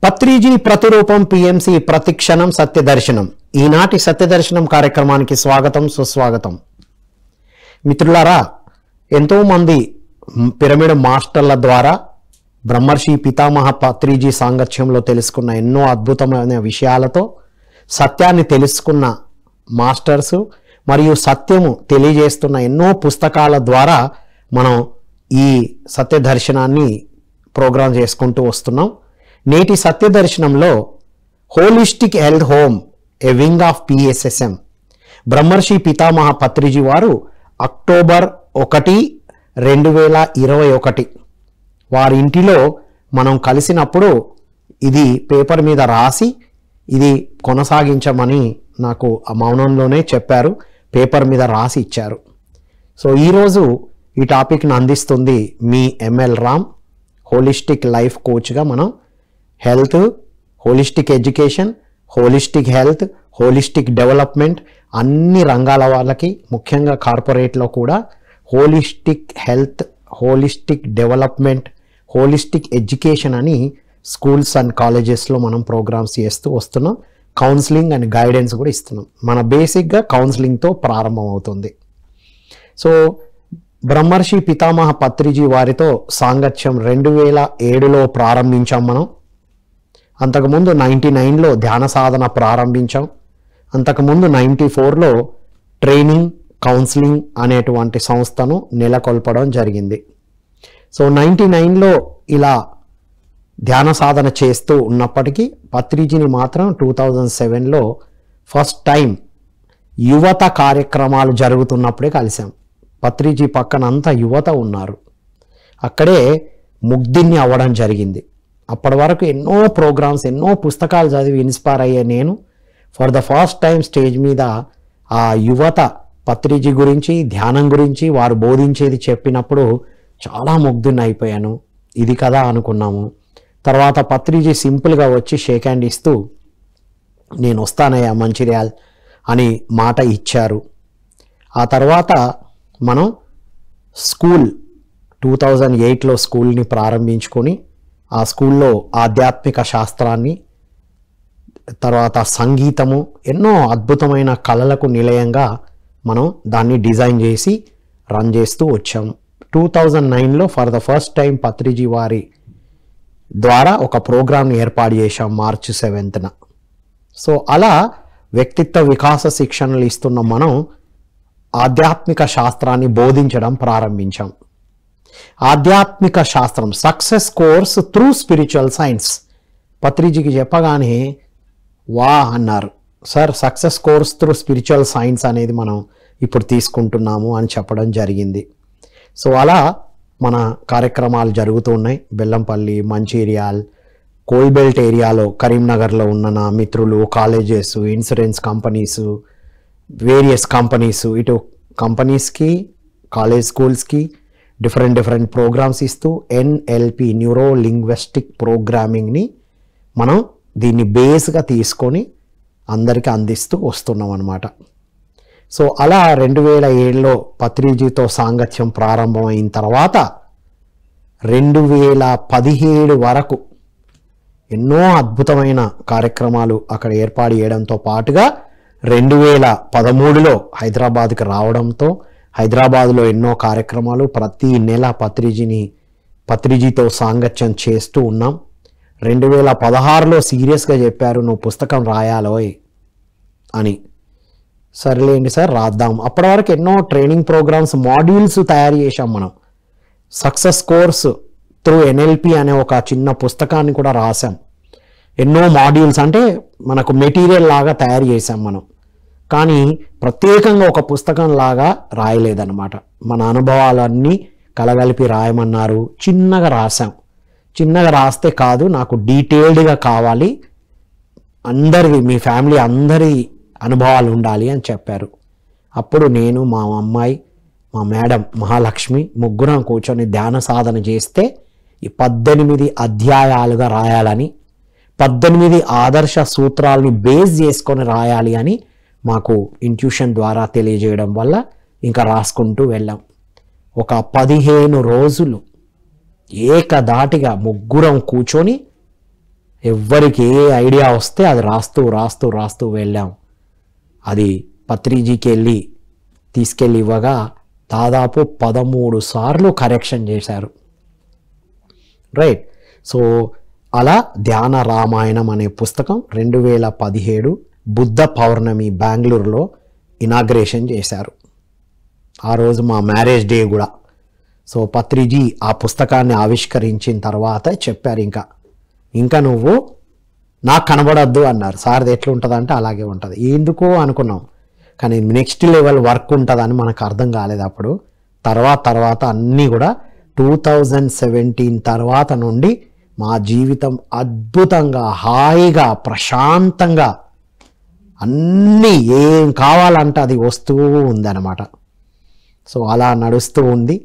పత్రిజీ ప్రతిరూపం పిఎంసి ప్రతిక్షణం సత్యదర్శనం. ఈనాటి సత్యదర్శనం కార్యక్రమానికి స్వాగతం సుస్వాగతం. మిత్రులారా, ఎంతోమంది పిరమిడ్ మాస్టర్ల ద్వారా బ్రహ్మర్షి పితామహ పత్రిజీ సాంగత్యంలో తెలుసుకున్న ఎన్నో అద్భుతమైన విషయాలతో సత్యాన్ని తెలుసుకున్న మాస్టర్సు మరియు సత్యము తెలియజేస్తున్న ఎన్నో పుస్తకాల ద్వారా మనం ఈ సత్యదర్శనాన్ని ప్రోగ్రాం చేసుకుంటూ వస్తున్నాం. నేటి సత్యదర్శనంలో holistic health home a wing of PSSM Brahmarshi Pitamaha Patriji వారు అక్టోబర్ 1, 2021 వారి ఇంటిలో మనం కలిసినప్పుడు ఇది పేపర్ మీద రాసి ఇది కొనసాగించమని నాకు ఆ మౌనంలోనే చెప్పారు. పేపర్ మీద రాసి ఇచ్చారు. సో ఈరోజు ఈ టాపిక్ను అందిస్తుంది మీ ఎంఎల్ రామ్. హోలిస్టిక్ లైఫ్ కోచ్గా మనం health, holistic education, holistic health, holistic development అన్ని రంగాల వాళ్ళకి, ముఖ్యంగా కార్పొరేట్లో కూడా holistic health, holistic development, holistic education అని స్కూల్స్ అండ్ కాలేజెస్లో మనం ప్రోగ్రామ్స్ చేస్తూ వస్తున్నాం. కౌన్సిలింగ్ అండ్ గైడెన్స్ కూడా ఇస్తున్నాం. మన బేసిక్గా కౌన్సిలింగ్తో ప్రారంభం అవుతుంది. సో బ్రహ్మర్షి పితామహ పత్రిజీ వారితో సాంగత్యం 2007లో ప్రారంభించాం మనం. అంతకుముందు 99లో ధ్యాన సాధన ప్రారంభించాం. అంతకుముందు 94లో ట్రైనింగ్ కౌన్సిలింగ్ అనేటువంటి సంస్థను నెలకొల్పడం జరిగింది. సో 99లో ఇలా ధ్యాన సాధన చేస్తూ ఉన్నప్పటికీ పత్రిజీని మాత్రం 2007లో ఫస్ట్ టైం యువత కార్యక్రమాలు జరుగుతున్నప్పుడే కలిసాం. పత్రిజీ పక్కన అంతా యువత ఉన్నారు. అక్కడే ముగ్ధుని అవ్వడం జరిగింది. అప్పటి వరకు ఎన్నో ప్రోగ్రామ్స్, ఎన్నో పుస్తకాలు చదివి ఇన్స్పైర్ అయ్యే నేను for the first time stage మీద ఆ యువత పత్రిజీ గురించి, ధ్యానం గురించి వారు బోధించేది చెప్పినప్పుడు చాలా ముగ్ధుని అయిపోయాను. ఇది కదా అనుకున్నాము. తర్వాత పత్రిజీ సింపుల్గా వచ్చి షేక్ హ్యాండ్ ఇస్తూ నేను వస్తానయ్యా మంచిర్యాల్ అని మాట ఇచ్చారు. ఆ తర్వాత మనం స్కూల్ 2008లో స్కూల్ని ప్రారంభించుకొని ఆ స్కూల్లో ఆధ్యాత్మిక శాస్త్రాన్ని, తర్వాత సంగీతము, ఎన్నో అద్భుతమైన కళలకు నిలయంగా మనం దాన్ని డిజైన్ చేసి రన్ చేస్తూ వచ్చాము. 2009లో for the first time Patriji వారి ద్వారా ఒక ప్రోగ్రామ్ని ఏర్పాటు చేశాం మార్చి 7న. సో అలా వ్యక్తిత్వ వికాస శిక్షణలు ఇస్తున్న మనం ఆధ్యాత్మిక శాస్త్రాన్ని బోధించడం ప్రారంభించాం. ఆధ్యాత్మిక శాస్త్రం success course through spiritual science. పత్రిజీకి చెప్పగానే వా అన్నారు. Sir, success course through spiritual science అనేది మనం ఇప్పుడు తీసుకుంటున్నాము అని చెప్పడం జరిగింది. సో అలా మన కార్యక్రమాలు జరుగుతూ ఉన్నాయి. బెల్లంపల్లి, మంచిర్యాల్, కోల్బెల్ట్ ఏరియాలో, కరీంనగర్లో ఉన్న నా మిత్రులు, colleges, insurance companies, various companies, ఇటు కంపెనీస్కి, కాలేజ్ స్కూల్స్కి డిఫరెంట్ ప్రోగ్రామ్స్ ఇస్తూ ఎన్ఎల్పి న్యూరో లింగ్విస్టిక్ ప్రోగ్రామింగ్ని మనం దీన్ని బేస్గా తీసుకొని అందరికీ అందిస్తూ వస్తున్నాం అన్నమాట. సో అలా 2007లో పత్రిజీతో సాంగత్యం ప్రారంభమైన తర్వాత 2017 వరకు ఎన్నో అద్భుతమైన కార్యక్రమాలు అక్కడ ఏర్పాటు చేయడంతో పాటుగా 2013లో హైదరాబాద్కి రావడంతో హైదరాబాద్లో ఎన్నో కార్యక్రమాలు, ప్రతి నెల పత్రిజీతో సాంగత్యం చేస్తూ ఉన్నాం. 2016లో సీరియస్గా చెప్పారు, నువ్వు పుస్తకం రాయాలోయ్ అని. సరేలేండి సార్, రాద్దాం. అప్పటి వరకు ఎన్నో ట్రైనింగ్ ప్రోగ్రామ్స్, మాడ్యూల్స్ తయారు చేశాం మనం. సక్సెస్ కోర్స్ త్రూ ఎన్ఎల్పి అనే ఒక చిన్న పుస్తకాన్ని కూడా రాసాం. ఎన్నో మాడ్యూల్స్ అంటే మనకు మెటీరియల్ లాగా తయారు చేసాం మనం. కానీ ప్రత్యేకంగా ఒక పుస్తకం లాగా రాయలేదన్నమాట. మన అనుభవాలన్నీ కలగలిపి రాయమన్నారు. చిన్నగా రాసాం. చిన్నగా రాస్తే కాదు, నాకు డీటెయిల్డ్గా కావాలి, అందరివి, మీ ఫ్యామిలీ అందరి అనుభవాలు ఉండాలి అని చెప్పారు. అప్పుడు నేను, మా అమ్మాయి, మా మేడం మహాలక్ష్మి ముగ్గురం కూర్చొని ధ్యాన సాధన చేస్తే ఈ 18 అధ్యాయాలుగా రాయాలని, 18 ఆదర్శ సూత్రాలని బేస్ చేసుకొని రాయాలి అని మాకు ఇంట్యూషన్ ద్వారా తెలియజేయడం వల్ల ఇంకా రాసుకుంటూ వెళ్ళాం. ఒక 15 రోజులు ఏకధాటిగా ముగ్గురం కూర్చొని ఎవ్వరికి ఏ ఐడియా వస్తే అది రాస్తూ రాస్తూ రాస్తూ వెళ్ళాం. అది పత్రిజీకి వెళ్ళి తీసుకెళ్ళి ఇవ్వగా దాదాపు 13 సార్లు కరెక్షన్ చేశారు. రైట్. సో అలా ధ్యాన రామాయణం అనే పుస్తకం 2017 బుద్ధ పౌర్ణమి బెంగళూరులో ఇనాగ్రేషన్ చేశారు. ఆ రోజు మా మ్యారేజ్ డే కూడా. సో పత్రిజీ ఆ పుస్తకాన్ని ఆవిష్కరించిన తర్వాత చెప్పారు, ఇంకా నువ్వు నాకు కనబడద్దు అన్నారు. సార్ది ఎట్లుంటుందంటే అలాగే ఉంటుంది. ఎందుకో అనుకున్నాం, కానీ నెక్స్ట్ లెవెల్ వర్క్ ఉంటుందని మనకు అర్థం కాలేదు అప్పుడు. తర్వాత అన్నీ కూడా 2017 తర్వాత నుండి మా జీవితం అద్భుతంగా, హాయిగా, ప్రశాంతంగా అన్నీ ఏం కావాలంటే అది వస్తూ ఉందన్నమాట. సో అలా నడుస్తూ ఉంది.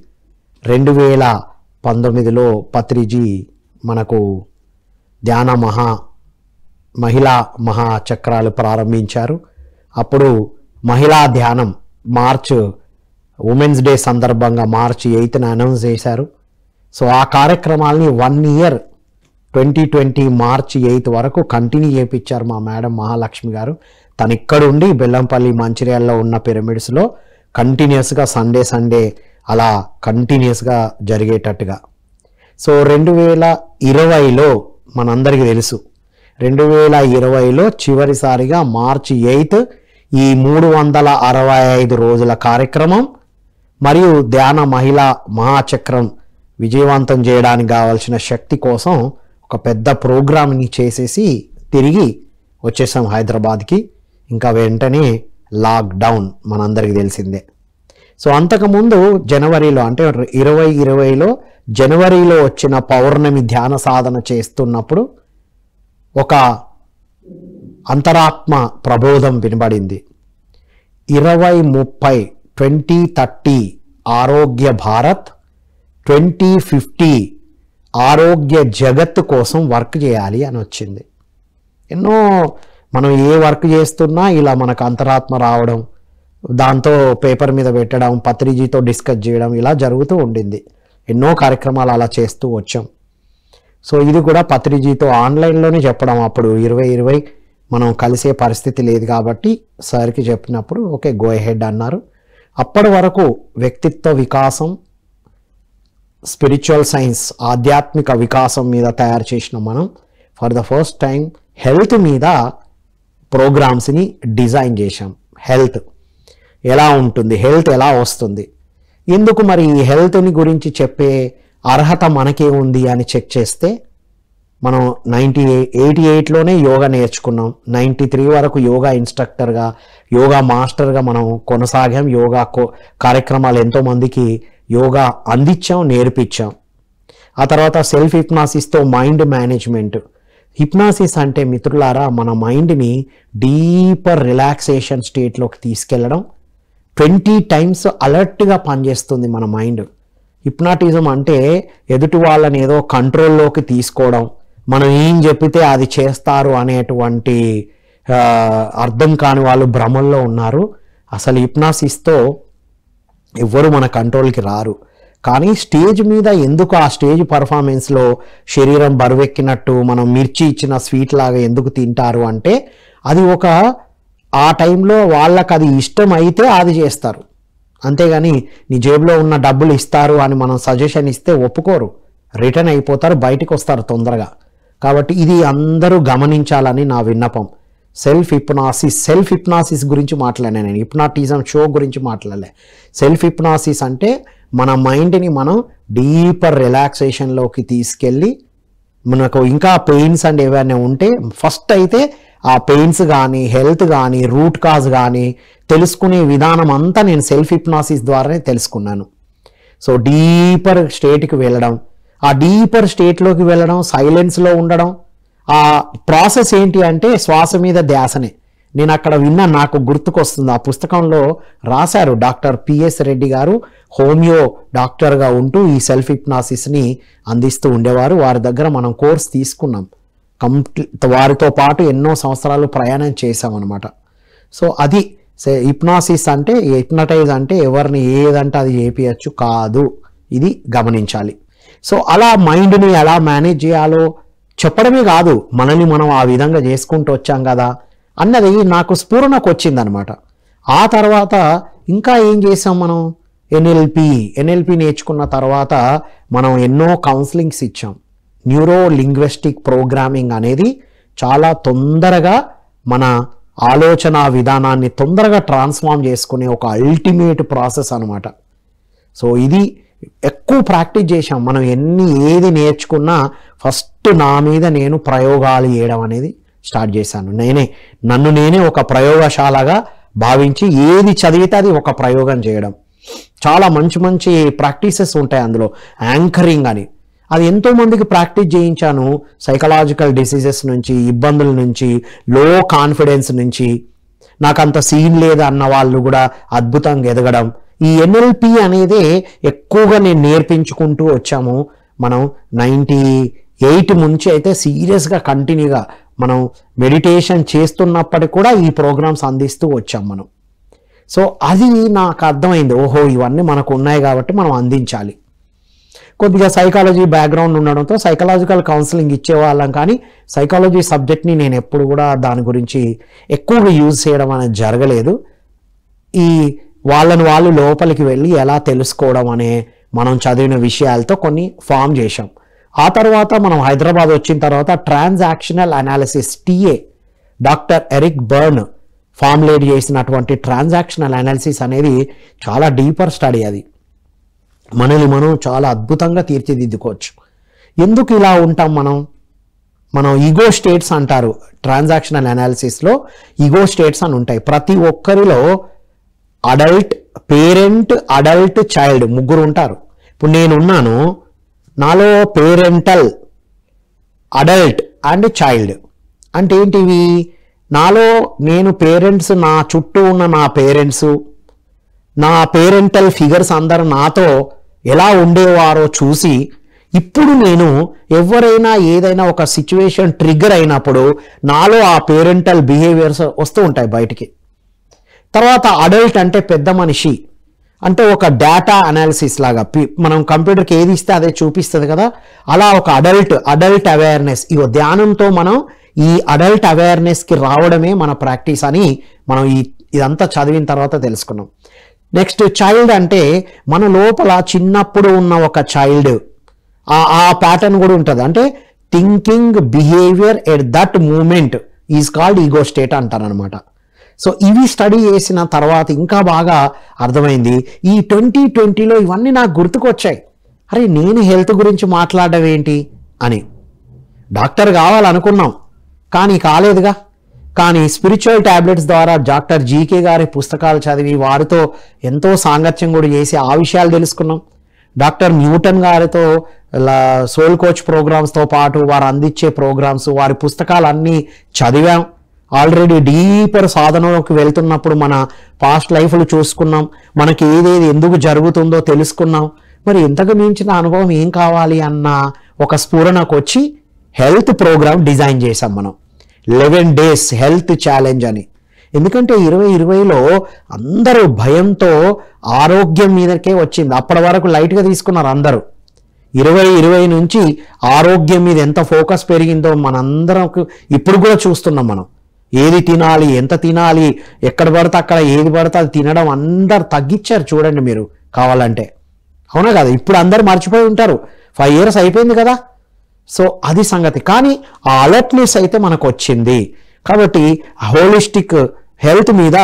2019లో పత్రిజీ మనకు ధ్యాన మహిళా మహాచక్రాలు ప్రారంభించారు. అప్పుడు మహిళా ధ్యానం ఉమెన్స్ డే సందర్భంగా March 8న అనౌన్స్ చేశారు. సో ఆ కార్యక్రమాలని 1 year 2020 March 8 వరకు కంటిన్యూ చేయించారు మా మేడం మహాలక్ష్మి గారు. తను ఇక్కడుండి బెల్లంపల్లి మంచిర్యాలలో ఉన్న పిరమిడ్స్లో కంటిన్యూస్గా సండే అలా కంటిన్యూస్గా జరిగేటట్టుగా. సో 2020లో మనందరికీ తెలుసు, 2020లో చివరిసారిగా March 8 ఈ 365 రోజుల కార్యక్రమం మరియు ధ్యాన మహిళా మహాచక్రం విజయవంతం చేయడానికి కావాల్సిన శక్తి కోసం ఒక పెద్ద ప్రోగ్రామ్ని చేసేసి తిరిగి వచ్చేసాం హైదరాబాద్కి. ఇంకా వెంటనే లాక్డౌన్ మనందరికీ తెలిసిందే. సో అంతకుముందు జనవరిలో, అంటే 2020లో జనవరిలో వచ్చిన పౌర్ణమి ధ్యాన సాధన చేస్తున్నప్పుడు ఒక అంతరాత్మ ప్రబోధం వినబడింది. 2030 2030 ఆరోగ్య భారత్, 2050 ఆరోగ్య జగత్తు కోసం వర్క్ చేయాలి అని వచ్చింది. ఎన్నో మనం ఏ వర్క్ చేస్తున్నా ఇలా మనకు అంతరాత్మ రావడం, దాంతో పేపర్ మీద పెట్టడం, పత్రిజీతో డిస్కస్ చేయడం ఇలా జరుగుతూ ఉండింది. ఎన్నో కార్యక్రమాలు అలా చేస్తూ వచ్చాం. సో ఇది కూడా పత్రిజీతో ఆన్లైన్లోనే చెప్పడం. అప్పుడు 2020 మనం కలిసే పరిస్థితి లేదు కాబట్టి సార్కి చెప్పినప్పుడు ఓకే గో అహెడ్ అన్నారు. అప్పటి వరకు వ్యక్తిత్వ వికాసం, స్పిరిచువల్ సైన్స్, ఆధ్యాత్మిక వికాసం మీద తయారు చేసిన మనం for the first time health మీద ప్రోగ్రామ్స్ని డిజైన్ చేశాం. హెల్త్ ఎలా ఉంటుంది, హెల్త్ ఎలా వస్తుంది, ఎందుకు మరి ఈ హెల్త్ని గురించి చెప్పే అర్హత మనకే ఉంది అని చెక్ చేస్తే మనం 88లోనే యోగా నేర్చుకున్నాం. 93 వరకు యోగా ఇన్స్ట్రక్టర్గా, యోగా మాస్టర్గా మనం కొనసాగాం. యోగా కార్యక్రమాలు ఎంతోమందికి యోగా అందించాం, నేర్పించాం. ఆ తర్వాత సెల్ఫ్ హిప్నాసిస్తో మైండ్ మేనేజ్మెంట్. హిప్నాసిస్ అంటే మిత్రులారా మన మైండ్ని డీపర్ రిలాక్సేషన్ స్టేట్లోకి తీసుకెళ్ళడం. 20 times అలర్ట్గా పనిచేస్తుంది మన మైండ్. హిప్నాటిజం అంటే ఎదుటి వాళ్ళని ఏదో కంట్రోల్లోకి తీసుకోవడం, మనం ఏం చెప్పితే అది చేస్తారు అనేటువంటి అర్థం కాని వాళ్ళు భ్రమల్లో ఉన్నారు. అసలు హిప్నాసిస్తో ఎవ్వరు మన కంట్రోల్కి రారు. కానీ స్టేజ్ మీద ఎందుకు ఆ స్టేజ్ పర్ఫార్మెన్స్లో శరీరం బరువెక్కినట్టు మనం మిర్చి ఇచ్చిన స్వీట్ లాగా ఎందుకు తింటారు అంటే అది ఆ టైంలో వాళ్ళకి అది ఇష్టం అయితే అది చేస్తారు. అంతేగాని నీ జేబులో ఉన్న డబ్బులు ఇస్తారు అని మనం సజెషన్ ఇస్తే ఒప్పుకోరు, రిటర్న్ అయిపోతారు, బయటికి వస్తారు తొందరగా. కాబట్టి ఇది అందరూ గమనించాలని నా విన్నపం. సెల్ఫ్ హిప్నాసిస్ గురించి మాట్లాడాను నేను, హిప్నాటిజం షో గురించి మాట్లాడలే. సెల్ఫ్ హిప్నాసిస్ అంటే మన మైండ్ని మనం డీపర్ రిలాక్సేషన్లోకి తీసుకెళ్ళి మనకు ఇంకా పెయిన్స్ అండ్ ఏవైనా ఉంటే ఫస్ట్ అయితే ఆ పెయిన్స్ కానీ హెల్త్ కానీ రూట్ కాజ్ కానీ తెలుసుకునే విధానం అంతా నేను సెల్ఫ్ హిప్నాసిస్ ద్వారానే తెలుసుకున్నాను. సో డీపర్ స్టేట్కి వెళ్ళడం, ఆ డీపర్ స్టేట్లోకి వెళ్ళడం, సైలెన్స్లో ఉండడం. ఆ ప్రాసెస్ ఏంటి అంటే శ్వాస మీద ధ్యాసనే. నేను అక్కడ విన్నా, నాకు గుర్తుకొస్తుంది. ఆ పుస్తకంలో రాశారు డాక్టర్ పిఎస్ రెడ్డి గారు హోమియో డాక్టర్గా ఉంటూ ఈ సెల్ఫ్ హిప్నాసిస్ని అందిస్తూ ఉండేవారు. వారి దగ్గర మనం కోర్స్ తీసుకున్నాం. వారితో పాటు ఎన్నో సంవత్సరాలు ప్రయాణం చేసామన్నమాట. సో అది హిప్నాసిస్ అంటే, హిప్నటైజ్ అంటే ఎవరిని ఏదంటే అది చేపియచ్చు కాదు, ఇది గమనించాలి. సో అలా మైండ్ని ఎలా మేనేజ్ చేయాలో చెప్పడమే కాదు, మనల్ని మనం ఆ విధంగా చేసుకుంటూ వచ్చాం కదా అన్నది నాకు స్ఫురణకు వచ్చిందనమాట. ఆ తర్వాత ఇంకా ఏం చేసాం మనం, ఎన్ఎల్పి నేర్చుకున్న తర్వాత మనం ఎన్నో కౌన్సిలింగ్స్ ఇచ్చాం. న్యూరో లింగ్విస్టిక్ ప్రోగ్రామింగ్ అనేది చాలా తొందరగా మన ఆలోచన విధానాన్ని తొందరగా ట్రాన్స్ఫార్మ్ చేసుకునే ఒక అల్టిమేట్ ప్రాసెస్ అనమాట. సో ఇది ఎక్కువ ప్రాక్టీస్ చేశాం మనం. ఏది నేర్చుకున్నా ఫస్ట్ నా మీద నేను ప్రయోగాలు చేయడం అనేది స్టార్ట్ చేశాను. నన్ను నేనే ఒక ప్రయోగశాలగా భావించి ఏది చదివితే అది ఒక ప్రయోగం చేయడం. చాలా మంచి మంచి ప్రాక్టీసెస్ ఉంటాయి అందులో. యాంకరింగ్ అని అది ఎంతోమందికి ప్రాక్టీస్ చేయించాను. సైకలాజికల్ డిసీజెస్ నుంచి, ఇబ్బందుల నుంచి, లో కాన్ఫిడెన్స్ నుంచి, నాకు అంత సీన్ లేదు అన్న వాళ్ళు కూడా అద్భుతంగా ఎదగడం. ఈ ఎన్ఎల్పి అనేది ఎక్కువగా నేను నేర్పించుకుంటూ వచ్చాము. మనం 98 నుంచి అయితే సీరియస్గా కంటిన్యూగా మనం మెడిటేషన్ చేస్తున్నప్పటికీ కూడా ఈ ప్రోగ్రామ్స్ అందిస్తూ వచ్చాం మనం. సో అది నాకు అర్థమైంది, ఓహో ఇవన్నీ మనకు ఉన్నాయి కాబట్టి మనం అందించాలి. కొద్దిగా సైకాలజీ బ్యాక్గ్రౌండ్ ఉండడంతో సైకలాజికల్ కౌన్సిలింగ్ ఇచ్చేవాళ్ళం, కానీ సైకాలజీ సబ్జెక్ట్ని నేను ఎప్పుడు కూడా దాని గురించి ఎక్కువగా యూజ్ చేయడం అనేది జరగలేదు. ఈ వాళ్ళు లోపలికి వెళ్ళి ఎలా తెలుసుకోవడం అనే మనం చదివిన విషయాలతో కొన్ని ఫామ్ చేశాం. ఆ తర్వాత మనం హైదరాబాద్ వచ్చిన తర్వాత transactional analysis TA doctor Eric Berne formulate చేసినటువంటి ట్రాన్సాక్షనల్ అనాలిసిస్ అనేది చాలా డీపర్ స్టడీ. అది మనల్ని మనం చాలా అద్భుతంగా తీర్చిదిద్దుకోవచ్చు. ఎందుకు ఇలా ఉంటాం మనం ఈగో స్టేట్స్ అంటారు. ట్రాన్సాక్షనల్ అనాలిసిస్లో ఈగో స్టేట్స్ అని ఉంటాయి. ప్రతి ఒక్కరిలో అడల్ట్, పేరెంట్, అడల్ట్, చైల్డ్ ముగ్గురు ఉంటారు. ఇప్పుడు నేనున్నాను, నాలో పేరెంటల్, అడల్ట్ అండ్ చైల్డ్ అంటే ఏంటివి? నాలో నేను పేరెంట్స్, నా చుట్టూ ఉన్న నా పేరెంట్స్, నా పేరెంటల్ ఫిగర్స్ అందరూ నాతో ఎలా ఉండేవారో చూసి ఇప్పుడు నేను ఎవరైనా ఏదైనా ఒక సిచ్యువేషన్ ట్రిగ్గర్ అయినప్పుడు నాలో ఆ పేరెంటల్ బిహేవియర్స్ వస్తూ ఉంటాయి బయటికి. తర్వాత అడల్ట్ అంటే పెద్ద మనిషి, అంటే ఒక డేటా అనాలిసిస్ లాగా మనం కంప్యూటర్కి ఏది ఇస్తే అదే చూపిస్తుంది కదా, అలా ఒక అడల్ట్ అవేర్నెస్. ఇగో ధ్యానంతో మనం ఈ అడల్ట్ అవేర్నెస్కి రావడమే మన ప్రాక్టీస్ అని మనం ఇదంతా చదివిన తర్వాత తెలుసుకున్నాం. నెక్స్ట్ చైల్డ్ అంటే మన లోపల చిన్నప్పుడు ఉన్న ఒక చైల్డ్, ఆ ప్యాటర్న్ కూడా ఉంటుంది. అంటే thinking behaviour at that moment is called ego state అంటారనమాట. సో ఇవి స్టడీ చేసిన తర్వాత ఇంకా బాగా అర్థమైంది. ఈ 2020లో ఇవన్నీ నాకు గుర్తుకొచ్చాయి. అరే నేను హెల్త్ గురించి మాట్లాడడం ఏంటి అని. డాక్టర్ కావాలనుకున్నాం కానీ కాలేదుగా. కానీ స్పిరిచువల్ ట్యాబ్లెట్స్ ద్వారా డాక్టర్ జీకే గారి పుస్తకాలు చదివి వారితో ఎంతో సాంగత్యం కూడా చేసి ఆ విషయాలు తెలుసుకున్నాం. డాక్టర్ న్యూటన్ గారితో సోల్ కోచ్ ప్రోగ్రామ్స్తో పాటు వారు అందించే ప్రోగ్రామ్స్, వారి పుస్తకాలన్నీ చదివాం. ఆల్రెడీ డీపర్ సాధనలోకి వెళ్తున్నప్పుడు మన పాస్ట్ లైఫ్లు చూసుకున్నాం, మనకి ఏదేది ఎందుకు జరుగుతుందో తెలుసుకున్నాం. మరి ఇంతకు మించిన అనుభవం ఏం కావాలి అన్న ఒక స్ఫురణకు వచ్చి హెల్త్ ప్రోగ్రామ్ డిజైన్ చేసాం మనం. 11 days హెల్త్ ఛాలెంజ్ అని. ఎందుకంటే 2020లో అందరూ భయంతో ఆరోగ్యం మీదకే వచ్చింది. అప్పటి వరకు లైట్గా తీసుకున్నారు అందరూ. 2020 నుంచి ఆరోగ్యం మీద ఎంత ఫోకస్ పెరిగిందో మనందరం ఇప్పుడు కూడా చూస్తున్నాం. మనం ఏది తినాలి, ఎంత తినాలి, ఎక్కడ పడితే అక్కడ ఏది పడితే అది తినడం అందరు తగ్గించారు చూడండి మీరు కావాలంటే. అవునా కదా? ఇప్పుడు అందరు మర్చిపోయి ఉంటారు, 5 years అయిపోయింది కదా. సో అది సంగతి. కానీ ఆ అలర్ట్నెస్ అయితే మనకు వచ్చింది. కాబట్టి హోలిస్టిక్ హెల్త్ మీద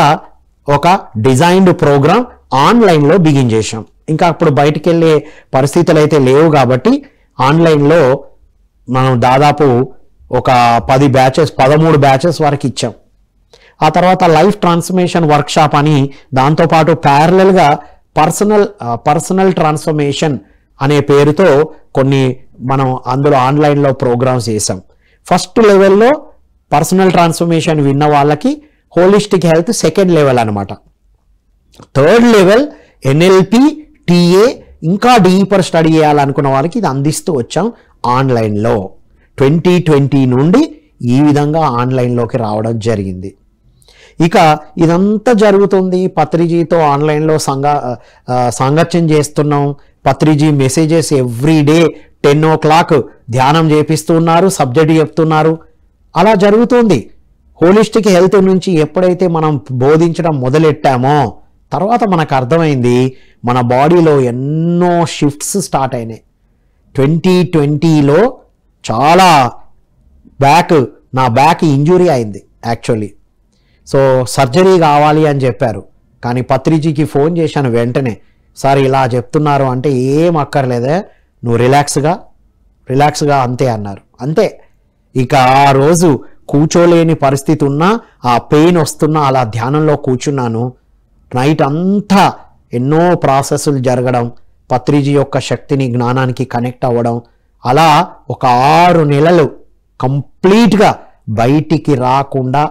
ఒక డిజైన్డ్ ప్రోగ్రామ్ ఆన్లైన్లో బిగిన్ చేశాం. ఇంకా అప్పుడు బయటికి వెళ్ళే పరిస్థితులు అయితే లేవు కాబట్టి ఆన్లైన్లో మనం దాదాపు ఒక 13 బ్యాచెస్ వరకు ఇచ్చాం. ఆ తర్వాత లైఫ్ ట్రాన్స్ఫర్మేషన్ వర్క్షాప్ అని దాంతోపాటు ప్యారలల్గా పర్సనల్ ట్రాన్స్ఫర్మేషన్ అనే పేరుతో కొన్ని మనం అందులో ఆన్లైన్లో ప్రోగ్రామ్స్ చేసాం. ఫస్ట్ లెవెల్లో పర్సనల్ ట్రాన్స్ఫర్మేషన్ విన్న వాళ్ళకి హోలిస్టిక్ హెల్త్ సెకండ్ లెవెల్ అనమాట. థర్డ్ లెవెల్ ఎన్ఎల్పి TA ఇంకా డీపర్ స్టడీ చేయాలనుకున్న వాళ్ళకి ఇది అందిస్తూ వచ్చాం ఆన్లైన్లో. 2020 నుండి ఈ విధంగా ఆన్లైన్లోకి రావడం జరిగింది. ఇక ఇదంతా జరుగుతుంది. పత్రిజీతో ఆన్లైన్లో సాంగత్యం చేస్తున్నాం. Patriji messages every day 10 o'clock ధ్యానం చేపిస్తున్నారు, సబ్జెక్ట్ చెప్తున్నారు. అలా జరుగుతుంది. హోలిస్టిక్ హెల్త్ నుంచి ఎప్పుడైతే మనం బోధించడం మొదలెట్టామో తర్వాత మనకు అర్థమైంది మన బాడీలో ఎన్నో షిఫ్ట్స్ స్టార్ట్ అయినాయి. 2020లో చాలా నా బ్యాక్ ఇంజురీ అయింది యాక్చువల్లీ. సో సర్జరీ కావాలి అని చెప్పారు. కానీ పత్రిజీకి ఫోన్ చేశాను వెంటనే, సార్ ఇలా చెప్తున్నారు అంటే ఏం అక్కర్లేదే, నువ్వు రిలాక్స్గా అంతే అన్నారు. అంతే. ఇక ఆ రోజు కూర్చోలేని పరిస్థితి ఉన్నా, ఆ పెయిన్ వస్తున్నా అలా ధ్యానంలో కూర్చున్నాను. నైట్ అంతా ఎన్నో ప్రాసెస్లు జరగడం, పత్రిజీ యొక్క శక్తిని జ్ఞానానికి కనెక్ట్ అవ్వడం, అలా ఒక 6 నెలలు కంప్లీట్గా బయటికి రాకుండా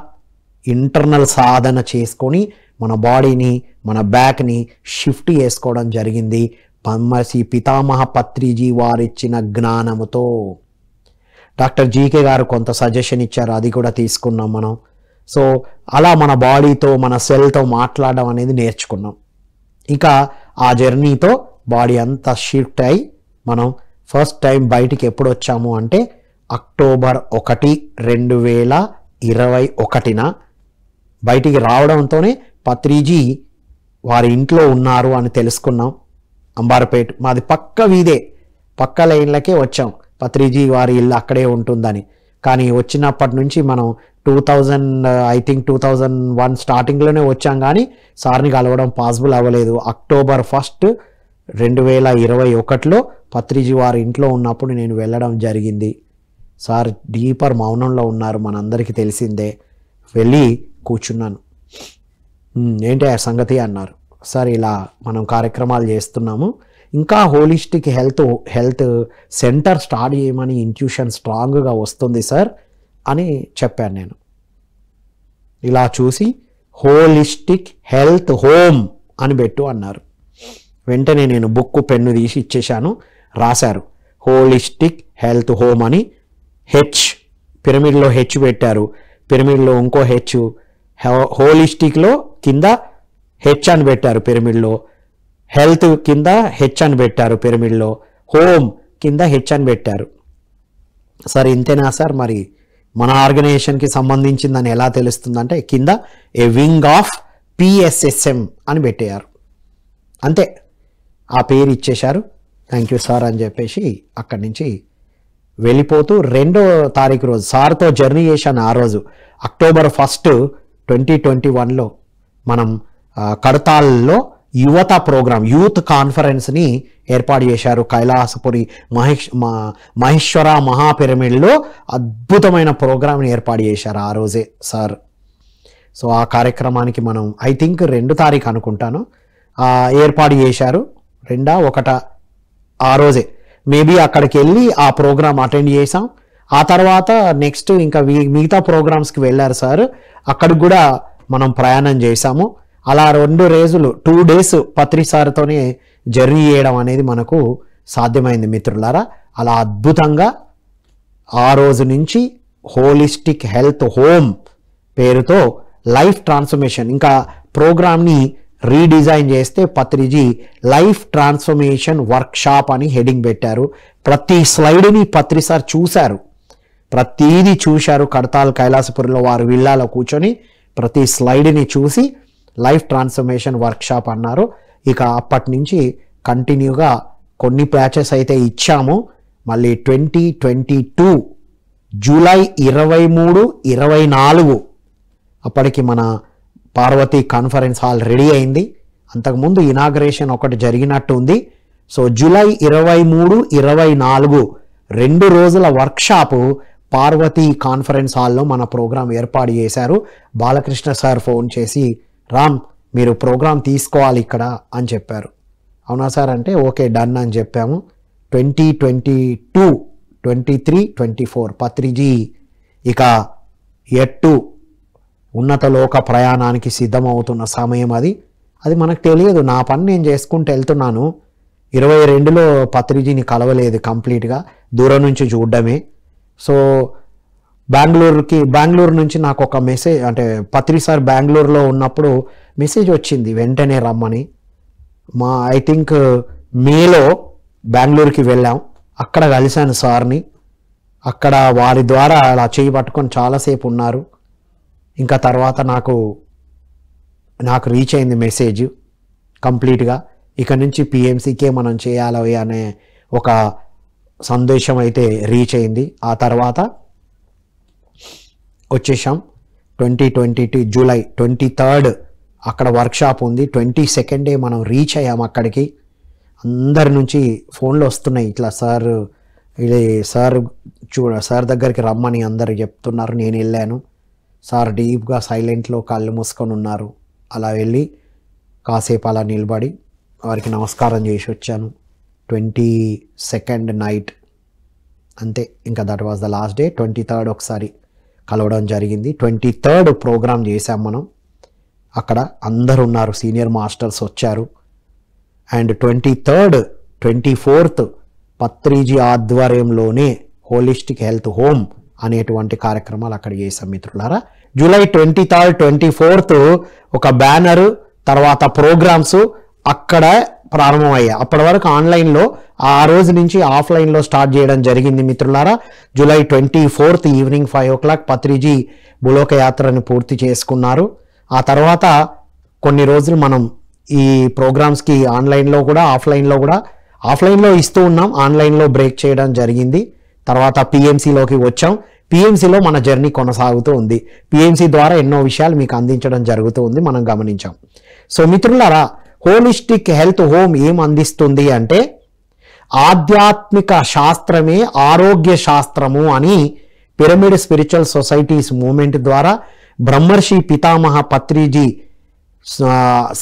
ఇంటర్నల్ సాధన చేసుకొని మన బాడీని, మన బ్యాక్ని షిఫ్ట్ చేసుకోవడం జరిగింది పద్మశ్రీ పితామహ పత్రిజీ వారిచ్చిన జ్ఞానముతో. డాక్టర్ జీకే గారు కొంత సజెషన్ ఇచ్చారు, అది కూడా తీసుకున్నాం మనం. సో అలా మన బాడీతో, మన సెల్తో మాట్లాడడం అనేది నేర్చుకున్నాం. ఇక ఆ జర్నీతో బాడీ అంతా షిఫ్ట్ అయి మనం ఫస్ట్ టైం బయటికి ఎప్పుడు వచ్చాము అంటే అక్టోబర్ 1, 2021న బయటికి రావడంతోనే పత్రిజీ వారి ఇంట్లో ఉన్నారు అని తెలుసుకున్నాం. అంబార్పేట్ మాది పక్క వీధే, పక్క లైన్లకే వచ్చాం. పత్రిజీ వారి ఇల్లు అక్కడే ఉంటుందని. కానీ వచ్చినప్పటి నుంచి మనం 2001 స్టార్టింగ్లోనే వచ్చాం, కానీ సార్ని కలవడం పాసిబుల్ అవ్వలేదు. అక్టోబర్ 1, 2021లో పత్రిజీ వారి ఇంట్లో ఉన్నప్పుడు నేను వెళ్ళడం జరిగింది. సార్ డీపర్ మౌనంలో ఉన్నారు, మనందరికీ తెలిసిందే. వెళ్ళి కూర్చున్నాను. ఏంటి ఆ సంగతి అన్నారు. సార్ ఇలా మనం కార్యక్రమాలు చేస్తున్నాము, ఇంకా హోలిస్టిక్ హెల్త్ సెంటర్ స్టార్ట్ చేయమని ఇంట్యూషన్ స్ట్రాంగ్గా వస్తుంది సార్ అని చెప్పాను నేను. ఇలా చూసి హోలిస్టిక్ హెల్త్ హోమ్ అని పెట్టు అన్నారు. వెంటనే నేను బుక్ పెన్ను తీసి ఇచ్చేశాను. రాశారు హోలిస్టిక్ హెల్త్ హోమ్ అని. పిరమిడ్లో హెచ్ పెట్టారు, పిరమిడ్లో ఇంకో హెచ్, హోలిస్టిక్లో కింద హెచ్ అని పెట్టారు, పిరమిడ్లో హెల్త్ కింద హెచ్ అని పెట్టారు, పిరమిడ్లో హోమ్ కింద హెచ్ అని పెట్టారు. సార్ ఇంతేనా సార్, మరి మన ఆర్గనైజేషన్కి సంబంధించిందని ఎలా తెలుస్తుందంటే కింద ఏ వింగ్ ఆఫ్ PSSM అని పెట్టారు. అంతే, ఆ పేరు ఇచ్చేశారు. థ్యాంక్ యూ సార్ అని చెప్పేసి అక్కడి నుంచి వెళ్ళిపోతూ 2వ తారీఖు రోజు సార్తో జర్నీ చేశాను. ఆ రోజు అక్టోబర్ 1, 2021లో మనం కడతాల్లో యువత ప్రోగ్రాం, యూత్ కాన్ఫరెన్స్ని ఏర్పాటు చేశారు. కైలాసపురి మహేశ్వర మహాపిరమిడ్లో అద్భుతమైన ప్రోగ్రాంని ఏర్పాటు చేశారు ఆ రోజే సార్. సో ఆ కార్యక్రమానికి మనం ఐ థింక్ 2 తారీఖు అనుకుంటాను ఏర్పాటు చేశారు. 2, 1 ఆ రోజే మేబీ అక్కడికి వెళ్ళి ఆ ప్రోగ్రాం అటెండ్ చేసాం. ఆ తర్వాత నెక్స్ట్ ఇంకా మిగతా ప్రోగ్రామ్స్కి వెళ్ళారు సార్, అక్కడికి కూడా మనం ప్రయాణం చేశాము. అలా 2 రోజులు 2 days పత్రి సార్తోనే జర్నీ చేయడం అనేది మనకు సాధ్యమైంది మిత్రులారా. అలా అద్భుతంగా ఆ రోజు నుంచి హోలిస్టిక్ హెల్త్ హోమ్ పేరుతో లైఫ్ ట్రాన్స్ఫర్మేషన్, ఇంకా ప్రోగ్రామ్ని రీడిజైన్ చేస్తే పత్రిజీ లైఫ్ ట్రాన్స్ఫర్మేషన్ వర్క్షాప్ అని హెడింగ్ పెట్టారు. ప్రతి స్లైడ్ని పత్రి సార్ చూశారు, ప్రతిదీ చూశారు. కడతాల్ కైలాసపురిలో వారు విల్లాలో కూర్చొని ప్రతి స్లైడ్ని చూసి లైఫ్ ట్రాన్స్ఫర్మేషన్ వర్క్షాప్ అన్నారు. ఇక అప్పటి నుంచి కంటిన్యూగా కొన్ని ప్యాచెస్ అయితే ఇచ్చాము. మళ్ళీ 2022 జూలై 23, 24 అప్పటికి మన పార్వతీ కాన్ఫరెన్స్ హాల్ రెడీ అయింది. అంతకుముందు ఇనాగ్రేషన్ ఒకటి జరిగినట్టు ఉంది. సో జూలై 23, 24 2 రోజుల వర్క్షాపు పార్వతీ కాన్ఫరెన్స్ హాల్లో మన ప్రోగ్రాం ఏర్పాటు చేశారు. బాలకృష్ణ సార్ ఫోన్ చేసి, రామ్ మీరు ప్రోగ్రాం తీసుకోవాలి ఇక్కడ అని చెప్పారు. అవునా సార్ అంటే ఓకే డన్ అని చెప్పాము. 2022, 23, 24 పత్రిజీ ఇక ఎట్టు ఉన్నత లోక ప్రయాణానికి సిద్ధమవుతున్న సమయం అది మనకు తెలియదు. నా పని నేను చేసుకుంటూ వెళ్తున్నాను. 22లో పత్రిజీని కలవలేదు, కంప్లీట్గా దూరం నుంచి చూడడమే. సో బెంగళూరు నుంచి నాకు ఒక మెసేజ్, అంటే పత్రి సార్ బెంగళూరులో ఉన్నప్పుడు మెసేజ్ వచ్చింది వెంటనే రమ్మని. ఐ థింక్ మేలో బెంగళూరుకి వెళ్ళాం. అక్కడ కలిశాను సార్ని. అక్కడ వారి ద్వారా అలా చేయి పట్టుకొని చాలాసేపు ఉన్నారు. ఇంకా తర్వాత నాకు రీచ్ అయింది మెసేజ్ కంప్లీట్గా. ఇక నుంచి పిఎంసీకే మనం చేయాలి అనే ఒక సందేశం అయితే రీచ్ అయింది. ఆ తర్వాత వచ్చేసాం. 2022 జూలై 23rd అక్కడ వర్క్షాప్ ఉంది. 22nd మనం రీచ్ అయ్యాం అక్కడికి. అందరి నుంచి ఫోన్లు వస్తున్నాయి, ఇట్లా సార్ సార్ దగ్గరికి రమ్మని అందరు చెప్తున్నారు. నేను వెళ్ళాను. సార్ డీప్గా సైలెంట్లో కళ్ళు మూసుకొని ఉన్నారు. అలా వెళ్ళి కాసేపు అలా నిలబడి వారికి నమస్కారం చేసి వచ్చాను. 22nd నైట్ అంతే. ఇంకా that was the last day. 23rd ఒకసారి కలవడం జరిగింది. 23rd ప్రోగ్రామ్ చేశాం మనం. అక్కడ అందరు ఉన్నారు, సీనియర్ మాస్టర్స్ వచ్చారు. అండ్ 23rd 24th పత్రిజీ ఆధ్వర్యంలోనే హోలిస్టిక్ హెల్త్ హోమ్ అనేటువంటి కార్యక్రమాలు అక్కడ చేశాం మిత్రులారా. జూలై 23rd 24th ఒక బ్యానరు, తర్వాత ప్రోగ్రామ్స్ అక్కడ ప్రారంభమయ్యాయి. అప్పటి వరకు ఆన్లైన్లో, ఆ రోజు నుంచి ఆఫ్లైన్లో స్టార్ట్ చేయడం జరిగింది మిత్రులారా. July 24th evening 5 o'clock Patriji భూలోక యాత్రని పూర్తి చేసుకున్నారు. ఆ తర్వాత కొన్ని రోజులు మనం ఈ ప్రోగ్రామ్స్కి ఆన్లైన్లో కూడా ఆఫ్లైన్లో ఇస్తూ ఉన్నాం, ఆన్లైన్లో బ్రేక్ చేయడం జరిగింది. తర్వాత పిఎంసీలోకి వచ్చాం. పిఎంసీలో మన జర్నీ కొనసాగుతూ ఉంది. పిఎంసీ ద్వారా ఎన్నో విషయాలు మీకు అందించడం జరుగుతూ ఉంది, మనం గమనించాం. సో మిత్రులారా, హోలిస్టిక్ హెల్త్ హోమ్ ఏం అందిస్తుంది అంటే ఆధ్యాత్మిక శాస్త్రమే ఆరోగ్య శాస్త్రము అని పిరమిడ్ స్పిరిచువల్ సొసైటీస్ మూవ్మెంట్ ద్వారా బ్రహ్మర్షి పితామహ పత్రిజీ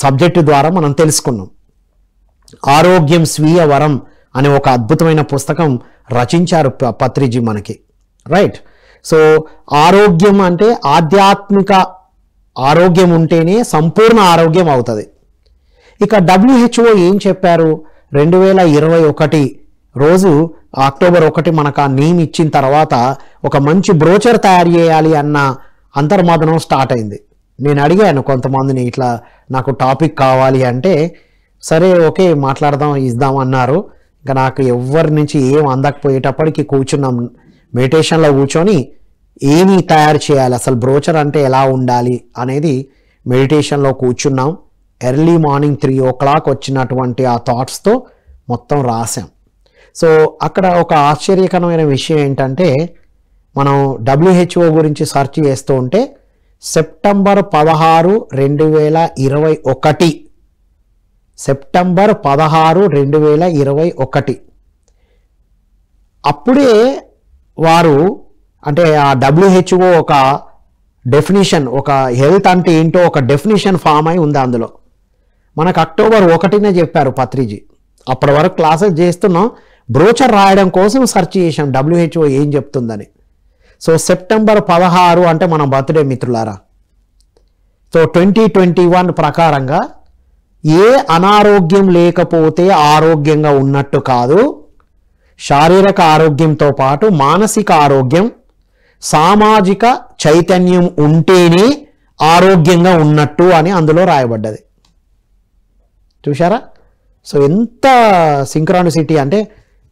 సబ్జెక్టు ద్వారా మనం తెలుసుకున్నాం. ఆరోగ్యం స్వీయ వరం అనే ఒక అద్భుతమైన పుస్తకం రచించారు పత్రిజీ మనకి, రైట్. సో ఆరోగ్యం అంటే ఆధ్యాత్మిక ఆరోగ్యం ఉంటేనే సంపూర్ణ ఆరోగ్యం అవుతుంది. ఇక WHO ఏం చెప్పారు? 2021 రోజు అక్టోబర్ 1 మనకు ఆ నేమ్ ఇచ్చిన తర్వాత ఒక మంచి బ్రోచర్ తయారు చేయాలి అన్న అంతర్మదనం స్టార్ట్ అయింది. నేను అడిగాను కొంతమందిని, ఇట్లా నాకు టాపిక్ కావాలి అంటే సరే ఓకే మాట్లాడదాం ఇద్దాం అన్నారు. ఇంకా నాకు ఎవరి నుంచి ఏం అందకపోయేటప్పటికి కూర్చున్నాం, మెడిటేషన్లో కూర్చొని ఏమి తయారు చేయాలి, అసలు బ్రోచర్ అంటే ఎలా ఉండాలి అనేది మెడిటేషన్లో కూర్చున్నాం. ఎర్లీ మార్నింగ్ 3 o'clock వచ్చినటువంటి ఆ థాట్స్తో మొత్తం రాసాం. సో అక్కడ ఒక ఆశ్చర్యకరమైన విషయం ఏంటంటే, మనం WHO గురించి సెర్చ్ చేస్తూ ఉంటే సెప్టెంబర్ 16, 2021 సెప్టెంబర్ 16, 2021 అప్పుడే వారు అంటే ఆ WHO ఒక డెఫినిషన్, ఒక హెల్త్ అంటే ఏంటో ఒక డెఫినిషన్ ఫామ్ అయి ఉంది అందులో. మనకు అక్టోబర్ 1 చెప్పారు పత్రిజీ. అప్పటి వరకు క్లాసెస్ చేస్తున్నాం, బ్రోచర్ రాయడం కోసం సెర్చ్ చేసాం WHO ఏం చెప్తుందని. సో సెప్టెంబర్ 16 అంటే మన బర్త్డే మిత్రులారా. సో 2021 ప్రకారంగా ఏ అనారోగ్యం లేకపోతే ఆరోగ్యంగా ఉన్నట్టు కాదు, శారీరక ఆరోగ్యంతో పాటు మానసిక ఆరోగ్యం, సామాజిక చైతన్యం ఉంటేనే ఆరోగ్యంగా ఉన్నట్టు అని అందులో రాయబడ్డది. చూశారా? సో ఎంత సింక్రానిసిటీ అంటే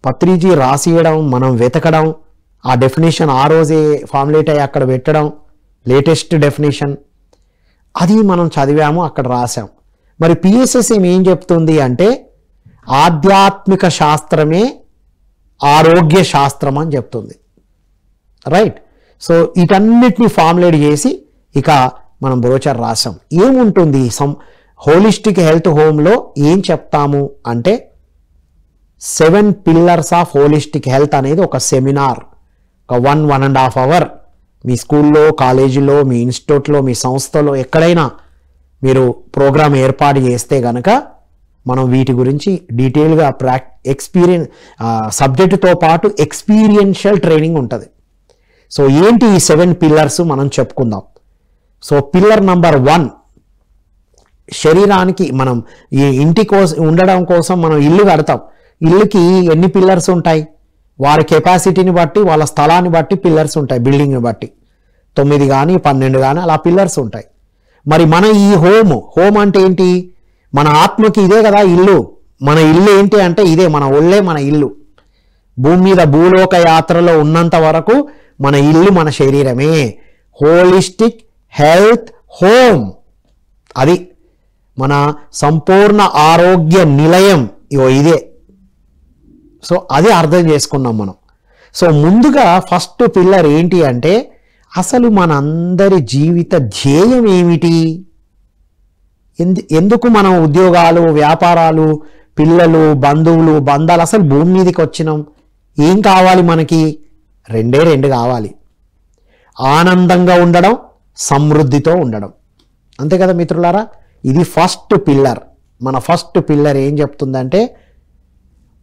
పత్రిజీ రాసియడం, మనం వెతకడం, ఆ డెఫినేషన్ ఆ రోజే ఫార్ములేట్ అయ్యి అక్కడ పెట్టడం, లేటెస్ట్ డెఫినేషన్ అది మనం చదివాము, అక్కడ రాసాం. మరి PSSM ఏం చెప్తుంది అంటే ఆధ్యాత్మిక శాస్త్రమే ఆరోగ్య శాస్త్రం అని చెప్తుంది, రైట్. సో వీటన్నిటిని ఫార్ములేట్ చేసి ఇక మనం బ్రోచర్ రాసాం. ఏముంటుంది హోలిస్టిక్ హెల్త్ హోమ్లో ఏం చెప్తాము అంటే 7 pillars ఆఫ్ హోలిస్టిక్ హెల్త్ అనేది ఒక సెమినార్, ఒక 1.5 hour మీ స్కూల్లో, కాలేజీలో, మీ ఇన్స్టిట్యూట్లో, మీ సంస్థలో ఎక్కడైనా మీరు ప్రోగ్రామ్ ఏర్పాటు చేస్తే కనుక మనం వీటి గురించి డీటెయిల్గా ఎక్స్పీరియన్స్ సబ్జెక్టుతో పాటు ఎక్స్పీరియన్షియల్ ట్రైనింగ్ ఉంటుంది. సో ఏంటి ఈ 7 pillars మనం చెప్పుకుందాం. సో పిల్లర్ నెంబర్ 1, శరీరానికి మనం ఈ ఇంటి కోసం ఉండడం కోసం మనం ఇల్లు కడతాం. ఇల్లుకి ఎన్ని పిల్లర్స్ ఉంటాయి? వారి కెపాసిటీని బట్టి, వాళ్ళ స్థలాన్ని బట్టి పిల్లర్స్ ఉంటాయి. బిల్డింగ్ని బట్టి 9 కానీ 12 కానీ అలా పిల్లర్స్ ఉంటాయి. మరి మన ఈ హోమ్ అంటే ఏంటి? మన ఆత్మకి ఇదే కదా ఇల్లు. మన ఇల్లు ఏంటి అంటే ఇదే, మన ఒళ్ళే మన ఇల్లు. భూమి మీద భూలోక యాత్రలో ఉన్నంత వరకు మన ఇల్లు మన శరీరమే. హోలిస్టిక్ హెల్త్ హోమ్, అది మన సంపూర్ణ ఆరోగ్య నిలయం ఇదే. సో అది అర్థం చేసుకున్నాం మనం. సో ముందుగా ఫస్ట్ పిల్లర్ ఏంటి అంటే అసలు మనందరి జీవిత ధ్యేయం ఏమిటి? ఎందుకు మనం ఉద్యోగాలు, వ్యాపారాలు, పిల్లలు, బంధువులు, బంధాలు, అసలు భూమి మీదకి వచ్చినాం? ఏం కావాలి మనకి? రెండు కావాలి. ఆనందంగా ఉండడం, సమృద్ధితో ఉండడం. అంతే కదా మిత్రులారా? ఇది ఫస్ట్ పిల్లర్. మన ఫస్ట్ పిల్లర్ ఏం చెప్తుందంటే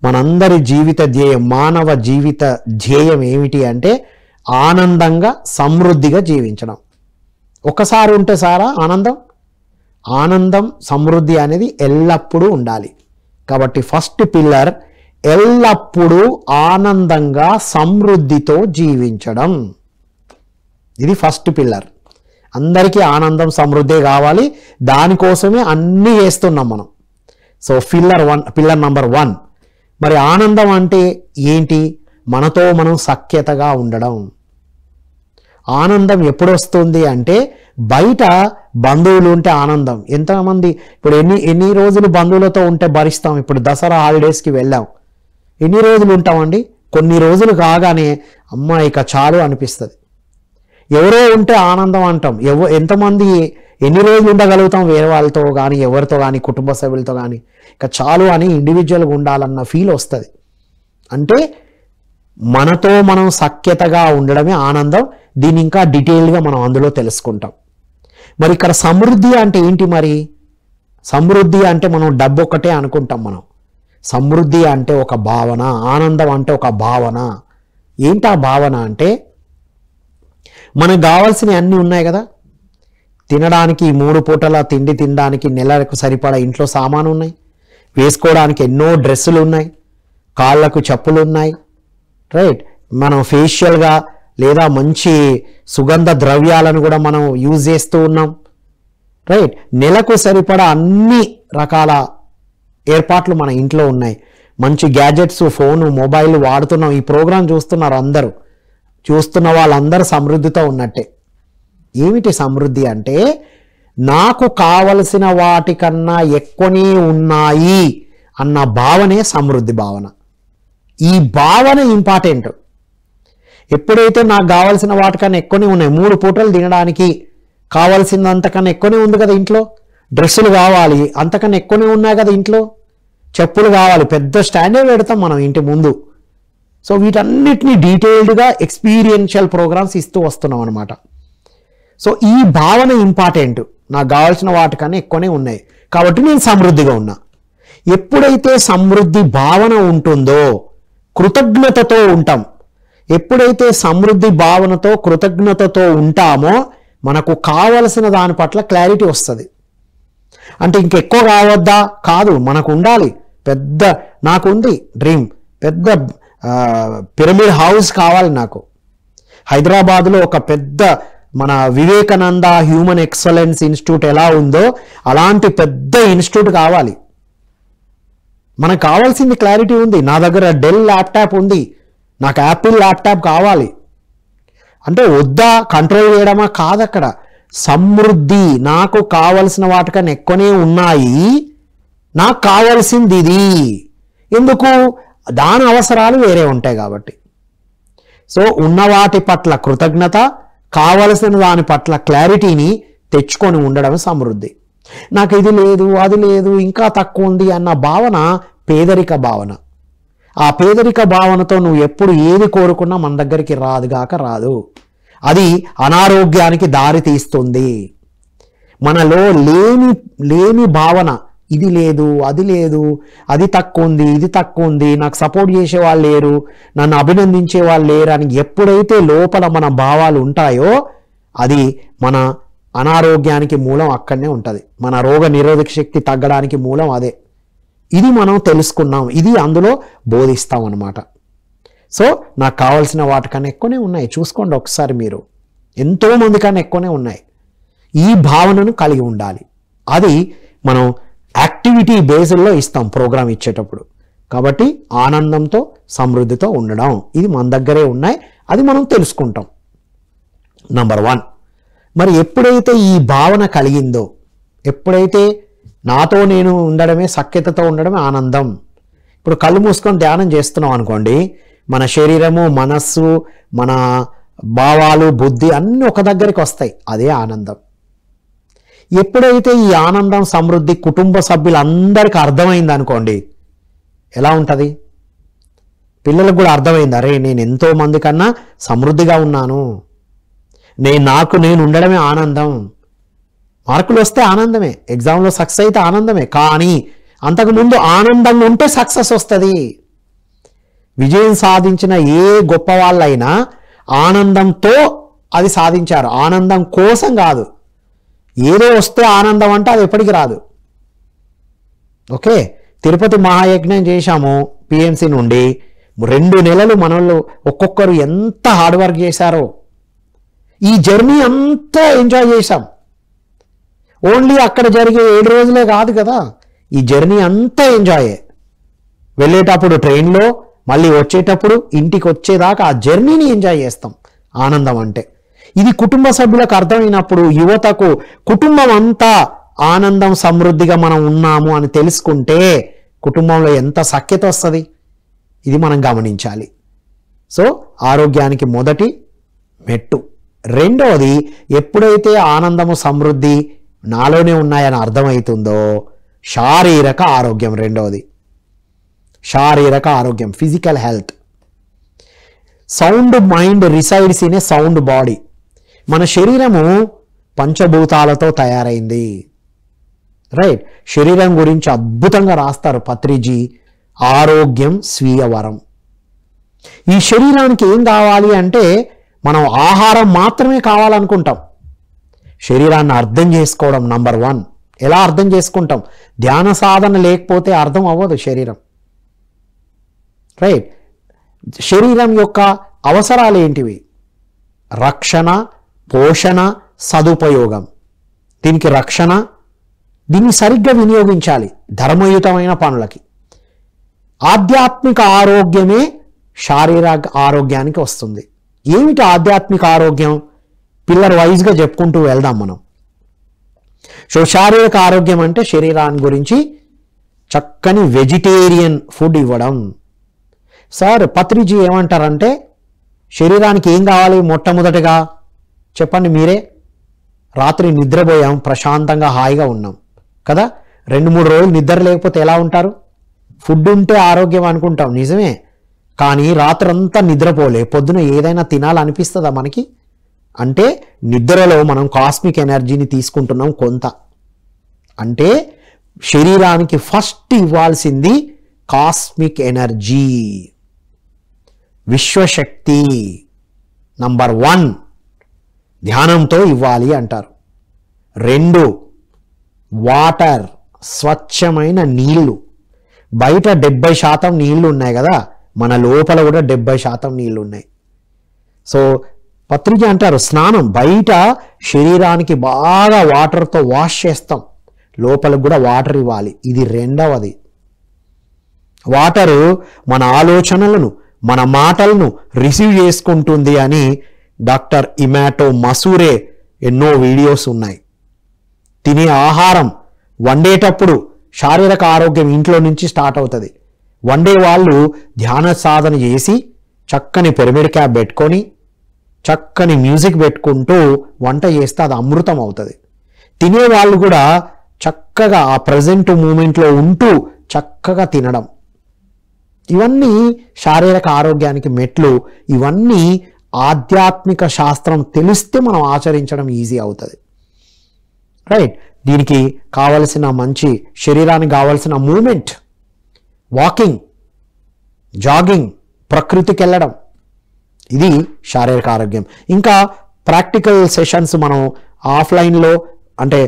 మనందరి జీవిత ధ్యేయం, మానవ జీవిత ధ్యేయం ఏమిటి అంటే ఆనందంగా సమృద్ధిగా జీవించడం. ఒకసారి ఉంటే సారా ఆనందం సమృద్ధి అనేది ఎల్లప్పుడూ ఉండాలి. కాబట్టి ఫస్ట్ పిల్లర్ ఎల్లప్పుడూ ఆనందంగా సమృద్ధితో జీవించడం. ఇది ఫస్ట్ పిల్లర్. అందరికీ ఆనందం సమృద్ధి కావాలి, దానికోసమే అన్నీ చేస్తున్నాం మనం. So pillar number 1. మరి ఆనందం అంటే ఏంటి? మనతో మనం సఖ్యతగా ఉండడం. ఆనందం ఎప్పుడు వస్తుంది అంటే బయట బంధువులు ఉంటే ఆనందం. ఎంతమంది ఇప్పుడు ఎన్ని రోజులు బంధువులతో ఉంటే భరిస్తాం? ఇప్పుడు దసరా హాలిడేస్కి వెళ్ళాం, ఎన్ని రోజులు ఉంటామండి? కొన్ని రోజులు కాగానే అమ్మ ఇక చాలు అనిపిస్తుంది. ఎవరో ఉంటే ఆనందం అంటాం. ఎంతమంది ఎన్ని రోజులు ఉండగలుగుతాం వేరే వాళ్ళతో కానీ, ఎవరితో కానీ, కుటుంబ సభ్యులతో కానీ? ఇక చాలు అని ఇండివిజువల్గా ఉండాలన్న ఫీల్ వస్తుంది. అంటే మనతో మనం సఖ్యతగా ఉండడమే ఆనందం. దీన్ని ఇంకా డీటెయిల్గా మనం అందులో తెలుసుకుంటాం. మరి ఇక్కడ సమృద్ధి అంటే ఏంటి? మరి సమృద్ధి అంటే మనం డబ్బు ఒక్కటే అనుకుంటాం. మనం సమృద్ధి అంటే ఒక భావన, ఆనందం అంటే ఒక భావన. ఏంటి ఆ భావన అంటే మనకు కావాల్సినవి అన్నీ ఉన్నాయి కదా. తినడానికి 3 పూటల తిండి తినడానికి నెలకు సరిపడా ఇంట్లో సామాను ఉన్నాయి, వేసుకోవడానికి ఎన్నో డ్రెస్సులు ఉన్నాయి, కాళ్ళకు చెప్పులు ఉన్నాయి, రైట్? మనం ఫేషియల్గా లేదా మంచి సుగంధ ద్రవ్యాలను కూడా మనం యూజ్ చేస్తూ ఉన్నాం, రైట్? నెలకు సరిపడా అన్ని రకాల ఏర్పాట్లు మన ఇంట్లో ఉన్నాయి. మంచి గ్యాజెట్స్, ఫోను, మొబైల్ వాడుతున్నాం. ఈ ప్రోగ్రాం చూస్తున్నారు అందరూ. చూస్తున్న వాళ్ళందరూ సమృద్ధితో ఉన్నట్టే. ఏమిటి సమృద్ధి అంటే నాకు కావలసిన వాటికన్నా ఎక్కువనే ఉన్నాయి అన్న భావనే సమృద్ధి భావన. ఈ భావన ఇంపార్టెంట్. ఎప్పుడైతే నాకు కావాల్సిన వాటికన్నా ఎక్కువనే ఉన్నాయి, 3 పూటలు తినడానికి కావాల్సినంతకన్నా ఎక్కువనే ఉంది కదా ఇంట్లో, డ్రెస్సులు కావాలి అంతకన్నా ఎక్కువనే ఉన్నాయి కదా ఇంట్లో, చెప్పులు కావాలి, పెద్ద స్టాండే పెడతాం మనం ఇంటి ముందు. సో వీటన్నిటిని డీటెయిల్డ్గా ఎక్స్పీరియన్షియల్ ప్రోగ్రామ్స్ ఇస్తూ వస్తున్నాం అనమాట. సో ఈ భావన ఇంపార్టెంట్. నాకు కావాల్సిన వాటికన్నా ఎక్కువనే ఉన్నాయి కాబట్టి నేను సమృద్ధిగా ఉన్నా. ఎప్పుడైతే సమృద్ధి భావన ఉంటుందో కృతజ్ఞతతో ఉంటాం. ఎప్పుడైతే సమృద్ధి భావనతో కృతజ్ఞతతో ఉంటామో మనకు కావలసిన దాని పట్ల క్లారిటీ వస్తుంది. అంటే ఇంకెక్కువ కావద్దా? కాదు, మనకు ఉండాలి. పెద్ద నాకుంది డ్రీమ్, పెద్ద పిరమిడ్ హౌస్ కావాలి నాకు. హైదరాబాద్లో ఒక పెద్ద మన వివేకానంద హ్యూమన్ ఎక్సలెన్స్ ఇన్స్టిట్యూట్ ఎలా ఉందో అలాంటి పెద్ద ఇన్స్టిట్యూట్ కావాలి. మనకు కావాల్సింది క్లారిటీ ఉంది. నా దగ్గర డెల్ ల్యాప్టాప్ ఉంది, నాకు యాపిల్ ల్యాప్టాప్ కావాలి అంటే వద్దా, కంట్రోల్ చేయడమా? కాదు. అక్కడ సమృద్ధి, నాకు కావలసిన వాటికన్నా ఎక్కువనే ఉన్నాయి, నాకు కావాల్సింది ఇది. ఎందుకు? దాని అవసరాలు వేరే ఉంటాయి కాబట్టి. సో ఉన్న వాటి పట్ల కృతజ్ఞత, కావలసిన దాని పట్ల క్లారిటీని తెచ్చుకొని ఉండడం సమృద్ధి. నాకు ఇది లేదు, అది లేదు, ఇంకా తక్కువ ఉంది అన్న భావన పేదరిక భావన. ఆ పేదరిక భావనతో నువ్వు ఎప్పుడు ఏది కోరుకున్నా మన దగ్గరికి రాదు. అది అనారోగ్యానికి దారి తీస్తుంది. మనలో లేని భావన, ఇది లేదు, అది లేదు, అది తక్కువ ఉంది, ఇది తక్కువ ఉంది, నాకు సపోర్ట్ చేసే వాళ్ళు లేరు, నన్ను అభినందించే వాళ్ళు లేరు అని ఎప్పుడైతే లోపల మన భావాలు ఉంటాయో అది మన అనారోగ్యానికి మూలం అక్కడనే ఉంటుంది. మన రోగ నిరోధక శక్తి తగ్గడానికి మూలం అదే. ఇది మనం తెలుసుకున్నాం, ఇది అందులో బోధిస్తాం అన్నమాట. సో నాకు కావాల్సిన వాటికన్నా ఎక్కువనే ఉన్నాయి. చూసుకోండి ఒకసారి, మీరు ఎంతోమంది కన్నా ఎక్కువనే ఉన్నాయి. ఈ భావనను కలిగి ఉండాలి. అది మనం యాక్టివిటీ బేస్డ్లో ఇస్తాం ప్రోగ్రామ్ ఇచ్చేటప్పుడు. కాబట్టి ఆనందంతో సమృద్ధితో ఉండడం ఇది మన దగ్గరే ఉన్నాయి, అది మనం తెలుసుకుంటాం. నంబర్ 1. మరి ఎప్పుడైతే ఈ భావన కలిగిందో, ఎప్పుడైతే నాతో నేను ఉండడమే, సఖ్యతతో ఉండడమే ఆనందం. ఇప్పుడు కళ్ళు మూసుకొని ధ్యానం చేస్తున్నాం అనుకోండి, మన శరీరము, మనస్సు, మన భావాలు, బుద్ధి అన్నీ ఒక దగ్గరికి వస్తాయి, అదే ఆనందం. ఎప్పుడైతే ఈ ఆనందం, సమృద్ధి కుటుంబ సభ్యులందరికీ అర్థమైంది అనుకోండి, ఎలా ఉంటుంది? పిల్లలకు కూడా అర్థమైంది, అరే నేను ఎంతో మంది కన్నా సమృద్ధిగా ఉన్నాను, నేను ఉండడమే ఆనందం. మార్కులు వస్తే ఆనందమే, ఎగ్జామ్లో సక్సెస్ అయితే ఆనందమే, కానీ అంతకుముందు ఆనందంగా ఉంటే సక్సెస్ వస్తుంది. విజయం సాధించిన ఏ గొప్ప వాళ్ళైనా ఆనందంతో అది సాధించారు, ఆనందం కోసం కాదు. ఏదో వస్తే ఆనందం అంటే అది ఎప్పటికి రాదు. ఓకే, తిరుపతి మహాయజ్ఞం చేశాము పిఎంసి నుండి, 2 నెలలు మనోళ్ళు ఒక్కొక్కరు ఎంత హార్డ్ వర్క్ చేశారో. ఈ జర్నీ అంతా ఎంజాయ్ చేశాం. ఓన్లీ అక్కడ జరిగే 7 రోజులే కాదు కదా, ఈ జర్నీ అంతా ఎంజాయే. వెళ్ళేటప్పుడు ట్రైన్లో, మళ్ళీ వచ్చేటప్పుడు, ఇంటికి వచ్చేదాకా ఆ జర్నీని ఎంజాయ్ చేస్తాం. ఆనందం అంటే ఇది కుటుంబ సభ్యులకు అర్థమైనప్పుడు, యువతకు కుటుంబం అంతా ఆనందం, సమృద్ధిగా మనం ఉన్నాము అని తెలుసుకుంటే కుటుంబంలో ఎంత సఖ్యత వస్తుంది, ఇది మనం గమనించాలి. సో ఆరోగ్యానికి మొదటి మెట్టు. రెండవది, ఎప్పుడైతే ఆనందము, సమృద్ధి నాలోనే ఉన్నాయని అర్థమవుతుందో శారీరక ఆరోగ్యం. రెండవది శారీరక ఆరోగ్యం, physical health. Sound mind resides in a sound body. మన శరీరము పంచభూతాలతో తయారైంది. రైట్, శరీరం గురించి అద్భుతంగా రాస్తారు పత్రిజీ, ఆరోగ్యం స్వీయ వరం. ఈ శరీరానికి ఏం కావాలి అంటే మనం ఆహారం మాత్రమే కావాలనుకుంటాం. శరీరాన్ని అర్థం చేసుకోవడం నంబర్ 1. ఎలా అర్థం చేసుకుంటాం? ధ్యాన సాధన లేకపోతే అర్థం అవ్వదు శరీరం. రైట్, శరీరం యొక్క అవసరాలు ఏంటివి? రక్షణ, పోషణ, సదుపయోగం. దీనికి రక్షణ, దీన్ని సరిగ్గా వినియోగించాలి ధర్మయుతమైన పనులకి. ఆధ్యాత్మిక ఆరోగ్యమే శారీరక ఆరోగ్యానికి వస్తుంది. ఏమిటి ఆధ్యాత్మిక ఆరోగ్యం? పిల్లర్ వైజ్గా చెప్పుకుంటూ వెళ్దాం మనం. సో శారీరక ఆరోగ్యం అంటే శరీరాన్ని గురించి చక్కని వెజిటేరియన్ ఫుడ్ ఇవ్వడం. సార్ పత్రిజీ ఏమంటారంటే శరీరానికి ఏం కావాలి మొట్టమొదటిగా చెప్పండి మీరే. రాత్రి నిద్రపోయాం, ప్రశాంతంగా హాయిగా ఉన్నాం కదా. 2-3 రోజులు నిద్ర లేకపోతే ఎలా ఉంటారు? ఫుడ్ ఉంటే ఆరోగ్యం అనుకుంటాం, నిజమే. కానీ రాత్రంతా నిద్రపోలే, పొద్దున ఏదైనా తినాలనిపిస్తుందా మనకి? అంటే నిద్రలో మనం కాస్మిక్ ఎనర్జీని తీసుకుంటున్నాం కొంత. అంటే శరీరానికి ఫస్ట్ ఇవ్వాల్సింది కాస్మిక్ ఎనర్జీ, విశ్వశక్తి. నంబర్ 1 ధ్యానంతో ఇవ్వాలి అంటారు. 2 వాటర్, స్వచ్ఛమైన నీళ్లు. బయట 70% నీళ్లు ఉన్నాయి కదా, మన లోపల కూడా 70% నీళ్లు ఉన్నాయి. సో పత్రిక అంటారు స్నానం, బయట శరీరానికి బాగా వాటర్తో వాష్ చేస్తాం, లోపలకు కూడా వాటర్ ఇవ్వాలి. ఇది రెండవది. వాటరు మన ఆలోచనలను, మన మాటలను రిసీవ్ చేసుకుంటుంది అని డాక్టర్ ఇమాటో మసూరే ఎన్నో వీడియోస్ ఉన్నాయి. తినే ఆహారం వండేటప్పుడు శారీరక ఆరోగ్యం ఇంట్లో నుంచి స్టార్ట్ అవుతుంది. వండే వాళ్ళు ధ్యాన సాధన చేసి చక్కని పిరమిడ్ క్యాప్ పెట్టుకొని చక్కని మ్యూజిక్ పెట్టుకుంటూ వంట చేస్తే అది అమృతం అవుతుంది. తినేవాళ్ళు కూడా చక్కగా ఆ ప్రజెంట్ మూమెంట్లో ఉంటూ చక్కగా తినడం. ఇవన్నీ శారీరక ఆరోగ్యానికి మెట్లు. ఇవన్నీ ఆధ్యాత్మిక శాస్త్రం తెలిస్తే మనం ఆచరించడం ఈజీ అవుతుంది. రైట్, దీనికి కావలసిన మంచి శరీరానికి కావలసిన మూమెంట్, వాకింగ్, జాగింగ్, ప్రకృతికి వెళ్ళడం, ఇది శారీరక ఆరోగ్యం. ఇంకా ప్రాక్టికల్ సెషన్స్ మనం ఆఫ్లైన్లో అంటే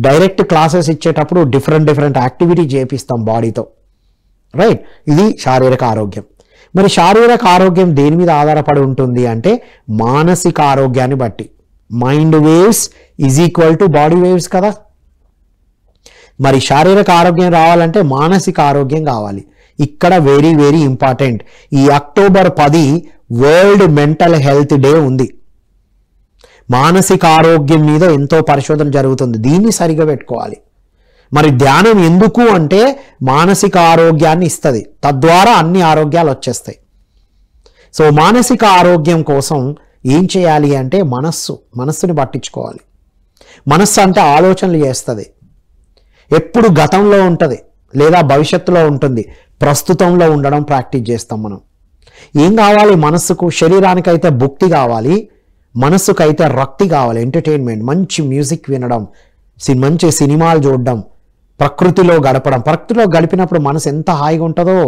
డైరెక్ట్ క్లాసెస్ ఇచ్చేటప్పుడు డిఫరెంట్ యాక్టివిటీ చేపిస్తాం బాడీతో. రైట్, ఇది శారీరక ఆరోగ్యం. మరి శారీరక ఆరోగ్యం దేని మీద ఆధారపడి ఉంటుంది అంటే మానసిక ఆరోగ్యాన్ని బట్టి. Mind waves is equal to body waves కదా. మరి శారీరక ఆరోగ్యం రావాలంటే మానసిక ఆరోగ్యం కావాలి. ఇక్కడ వెరీ వెరీ ఇంపార్టెంట్. ఈ October 10 world mental health day ఉంది. మానసిక ఆరోగ్యం మీద ఎంతో పరిశోధన జరుగుతుంది. దీన్ని సరిగా పెట్టుకోవాలి. మరి ధ్యానం ఎందుకు అంటే మానసిక ఆరోగ్యాన్ని ఇస్తుంది, తద్వారా అన్ని ఆరోగ్యాలు వచ్చేస్తాయి. సో మానసిక ఆరోగ్యం కోసం ఏం చేయాలి అంటే మనస్సుని పట్టించుకోవాలి. మనస్సు అంటే ఆలోచనలు చేస్తుంది. ఎప్పుడు గతంలో ఉంటుంది లేదా భవిష్యత్తులో ఉంటుంది, ప్రస్తుతంలో ఉండడం ప్రాక్టీస్ చేస్తాం మనం. ఏం కావాలి మనస్సుకు? శరీరానికైతే భుక్తి కావాలి, మనస్సుకైతే రక్తి కావాలి, ఎంటర్టైన్మెంట్, మంచి మ్యూజిక్ వినడం, మంచి సినిమాలు చూడడం, ప్రకృతిలో గడపడం. ప్రకృతిలో గడిపినప్పుడు మనసు ఎంత హాయిగా ఉంటుందో.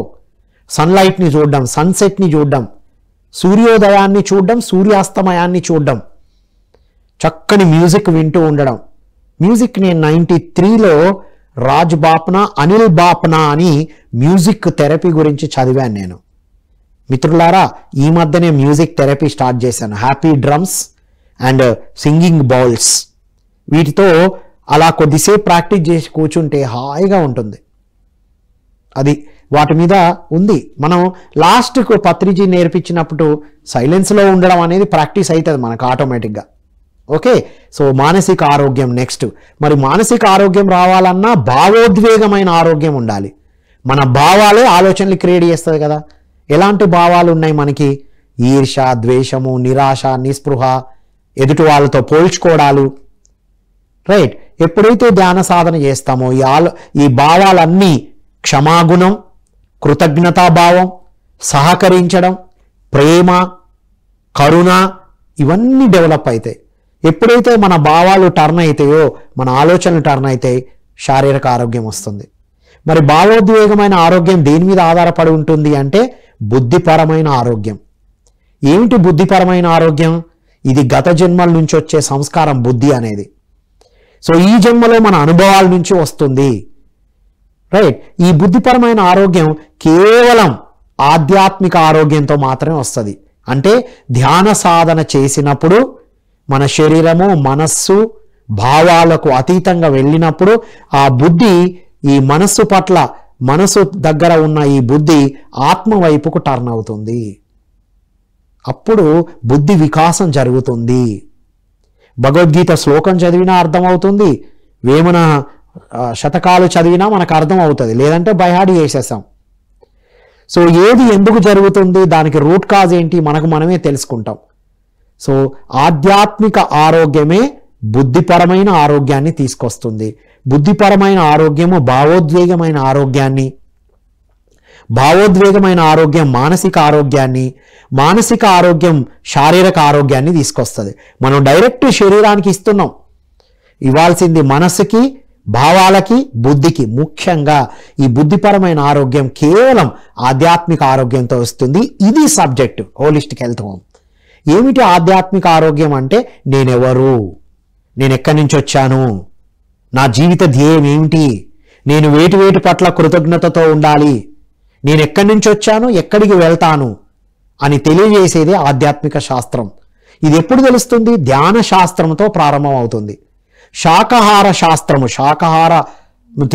సన్లైట్ని చూడడం, సన్సెట్ని చూడడం, సూర్యోదయాన్ని చూడడం, సూర్యాస్తమయాన్ని చూడడం, చక్కని మ్యూజిక్ వింటూ ఉండడం. మ్యూజిక్ నేను 93లో రాజ్ బాప్నా, అనిల్ బాప్నా అని మ్యూజిక్ థెరపీ గురించి చదివాను నేను. మిత్రులారా, ఈ మధ్యనే మ్యూజిక్ థెరపీ స్టార్ట్ చేశాను. Happy drums and singing bowls, వీటితో అలా కొద్దిసేపు ప్రాక్టీస్ చేసి కూర్చుంటే హాయిగా ఉంటుంది. అది వాటి మీద ఉంది. మనం లాస్ట్కు పత్రిజీ నేర్పించినప్పుడు సైలెన్స్లో ఉండడం అనేది ప్రాక్టీస్ అవుతుంది మనకు ఆటోమేటిక్గా. ఓకే, సో మానసిక ఆరోగ్యం నెక్స్ట్. మరి మానసిక ఆరోగ్యం రావాలన్నా భావోద్వేగమైన ఆరోగ్యం ఉండాలి. మన భావాలే ఆలోచనలు క్రియేట్ చేస్తుంది కదా. ఎలాంటి భావాలు ఉన్నాయి మనకి? ఈర్ష, ద్వేషము, నిరాశ, నిస్పృహ, ఎదుటి వాళ్ళతో పోల్చుకోవడాలు. రైట్. ఎప్పుడైతే ధ్యాన సాధన చేస్తామో ఈ భావాలన్నీ క్షమాగుణం, కృతజ్ఞతాభావం, సహకరించడం, ప్రేమ, కరుణ, ఇవన్నీ డెవలప్ అవుతాయి. ఎప్పుడైతే మన భావాలు టర్న్ అవుతాయో, మన ఆలోచనలు టర్న్ అవుతాయి, శారీరక ఆరోగ్యం వస్తుంది. మరి భావోద్వేగమైన ఆరోగ్యం దేని మీద ఆధారపడి ఉంటుంది అంటే బుద్ధిపరమైన ఆరోగ్యం. ఏమిటి బుద్ధిపరమైన ఆరోగ్యం? ఇది గత జన్మల నుంచి వచ్చే సంస్కారం బుద్ధి అనేది. సో ఈ జన్మలో మన అనుభవాల నుంచి వస్తుంది. రైట్. ఈ బుద్ధిపరమైన ఆరోగ్యం కేవలం ఆధ్యాత్మిక ఆరోగ్యంతో మాత్రమే వస్తుంది. అంటే ధ్యాన సాధన చేసినప్పుడు మన శరీరము, మనస్సు, భావాలకు అతీతంగా వెళ్ళినప్పుడు ఆ బుద్ధి ఈ మనస్సు పట్ల, మనసు దగ్గర ఉన్న ఈ బుద్ధి ఆత్మ వైపుకు టర్న్ అవుతుంది. అప్పుడు బుద్ధి వికాసం జరుగుతుంది. భగవద్గీత శ్లోకం చదివినా అర్థమవుతుంది, వేమన శతకాలు చదివినా మనకు అర్థం అవుతుంది, లేదంటే బైహాడి చేసేసాం. సో ఏది ఎందుకు జరుగుతుంది, దానికి రూట్ కాజ్ ఏంటి మనకు మనమే తెలుసుకుంటాం. సో ఆధ్యాత్మిక ఆరోగ్యమే బుద్ధిపరమైన ఆరోగ్యాన్ని తీసుకొస్తుంది. బుద్ధిపరమైన ఆరోగ్యము భావోద్వేగమైన ఆరోగ్యాన్ని, భావోద్వేగమైన ఆరోగ్యం మానసిక ఆరోగ్యాన్ని, మానసిక ఆరోగ్యం శారీరక ఆరోగ్యాన్ని తీసుకొస్తుంది. మనం డైరెక్ట్ శరీరానికి ఇస్తున్నాం, ఇవ్వాల్సింది మనసుకి, భావాలకి, బుద్ధికి. ముఖ్యంగా ఈ బుద్ధిపరమైన ఆరోగ్యం కేవలం ఆధ్యాత్మిక ఆరోగ్యంతో వస్తుంది. ఇది సబ్జెక్టు హోలిస్టిక్ హెల్త్ హోమ్. ఏమిటి ఆధ్యాత్మిక ఆరోగ్యం అంటే నేనెవరు, నేను ఎక్కడి నుంచి వచ్చాను, నా జీవిత ధ్యేయం ఏమిటి, నేను వేటి పట్ల కృతజ్ఞతతో ఉండాలి, నేను ఎక్కడి నుంచి వచ్చాను, ఎక్కడికి వెళ్తాను అని తెలియజేసేదే ఆధ్యాత్మిక శాస్త్రం. ఇది ఎప్పుడు తెలుస్తుంది? ధ్యాన శాస్త్రంతో ప్రారంభం అవుతుంది. శాకాహార శాస్త్రము, శాకాహార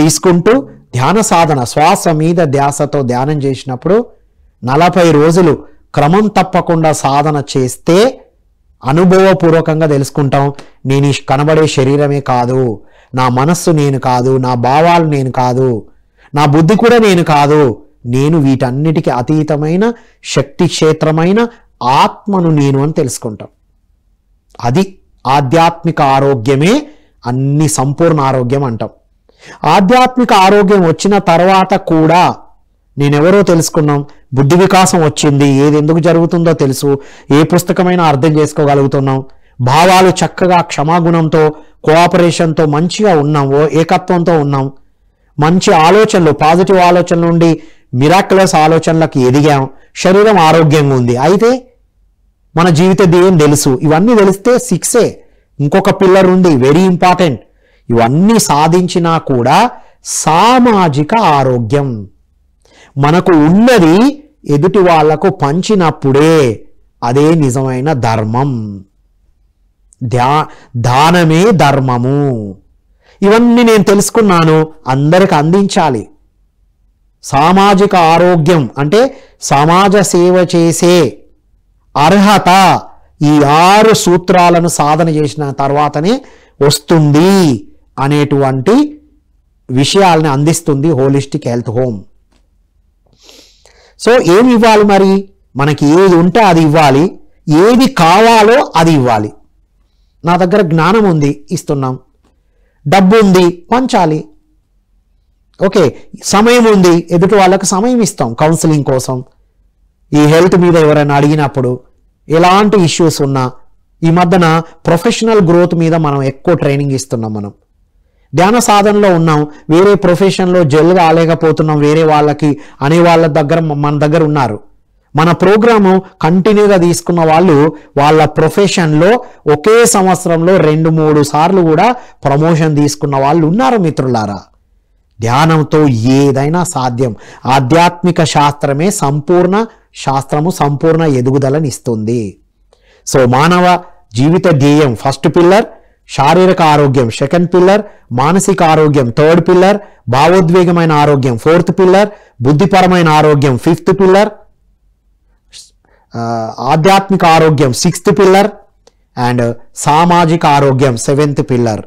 తీసుకుంటూ ధ్యాన సాధన, శ్వాస మీద ధ్యాసతో ధ్యానం చేసినప్పుడు 40 రోజులు క్రమం తప్పకుండా సాధన చేస్తే అనుభవపూర్వకంగా తెలుసుకుంటాం, నేను ఈ కనబడే శరీరమే కాదు, నా మనస్సు నేను కాదు, నా భావాలు నేను కాదు, నా బుద్ధి కూడా నేను కాదు, నేను వీటన్నిటికీ అతీతమైన శక్తి క్షేత్రమైన ఆత్మను నేను అని తెలుసుకుంటాం. అది ఆధ్యాత్మిక ఆరోగ్యమే అన్ని సంపూర్ణ ఆరోగ్యం అంటాం. ఆధ్యాత్మిక ఆరోగ్యం వచ్చిన తర్వాత కూడా నేనెవరో తెలుసుకున్నాం, బుద్ధి వికాసం వచ్చింది, ఏది ఎందుకు జరుగుతుందో తెలుసు, ఏ పుస్తకమైనా అర్థం చేసుకోగలుగుతున్నాం, భావాలు చక్కగా క్షమాగుణంతో, కోఆపరేషన్తో మంచిగా ఉన్నాం, ఏకత్వంతో ఉన్నాం, మంచి ఆలోచనలు, పాజిటివ్ ఆలోచనల నుండి మిరాక్యులస్ ఆలోచనలకు ఎదిగాం, శరీరం ఆరోగ్యంగా ఉంది. అయితే మన జీవిత ధ్యేయం తెలుసు. ఇవన్నీ తెలిస్తే 6 ఇంకొక పిల్లర్ ఉంది, వెరీ ఇంపార్టెంట్. ఇవన్నీ సాధించినా కూడా సామాజిక ఆరోగ్యం, మనకు ఉన్నది ఎదుటి వాళ్లకు పంచినప్పుడే అదే నిజమైన ధర్మం. దానమే ధర్మము. ఇవన్నీ నేను తెలుసుకున్నాను, అందరికి అందించాలి. సామాజిక ఆరోగ్యం అంటే సమాజ సేవ చేసే అర్హత ఈ 6 సూత్రాలను సాధన చేసిన తర్వాతనే వస్తుంది అనేటువంటి విషయాల్ని అందిస్తుంది హోలిస్టిక్ హెల్త్ హోమ్. సో ఏమి ఇవ్వాలి మరి? మనకి ఏది ఉంటే అది ఇవ్వాలి, ఏది కావాలో అది ఇవ్వాలి. నా దగ్గర జ్ఞానం ఉంది, ఇస్తున్నాం. డబ్బు ఉంది, పంచాలి. ఓకే, సమయం ఉంది, ఎదుటి వాళ్ళకి సమయం ఇస్తాం కౌన్సిలింగ్ కోసం. ఈ హెల్త్ మీద ఎవరైనా అడిగినప్పుడు, ఎలాంటి ఇష్యూస్ ఉన్నా, ఈ మధ్యన ప్రొఫెషనల్ గ్రోత్ మీద మనం ఎక్కువ ట్రైనింగ్ ఇస్తున్నాం. మనం ధ్యాన సాధనలో ఉన్నాం, వేరే ప్రొఫెషన్లో జెల్ కాలేకపోతున్నాం వేరే వాళ్ళకి అనే వాళ్ళ దగ్గర మన దగ్గర ఉన్నారు. మన ప్రోగ్రాము కంటిన్యూగా తీసుకున్న వాళ్ళు వాళ్ళ ప్రొఫెషన్లో ఒకే సంవత్సరంలో 2-3 సార్లు కూడా ప్రమోషన్ తీసుకున్న వాళ్ళు ఉన్నారు మిత్రులారా. ధ్యానంతో ఏదైనా సాధ్యం. ఆధ్యాత్మిక శాస్త్రమే సంపూర్ణ శాస్త్రము, సంపూర్ణ ఎదుగుదలని ఇస్తుంది. సో మానవ జీవిత ధ్యేయం ఫస్ట్ పిల్లర్, శారీరక ఆరోగ్యం సెకండ్ పిల్లర్, మానసిక ఆరోగ్యం థర్డ్ పిల్లర్, భావోద్వేగమైన ఆరోగ్యం ఫోర్త్ పిల్లర్, బుద్ధిపరమైన ఆరోగ్యం ఫిఫ్త్ పిల్లర్, ఆధ్యాత్మిక ఆరోగ్యం సిక్స్త్ పిల్లర్ అండ్ సామాజిక ఆరోగ్యం సెవెంత్ పిల్లర్.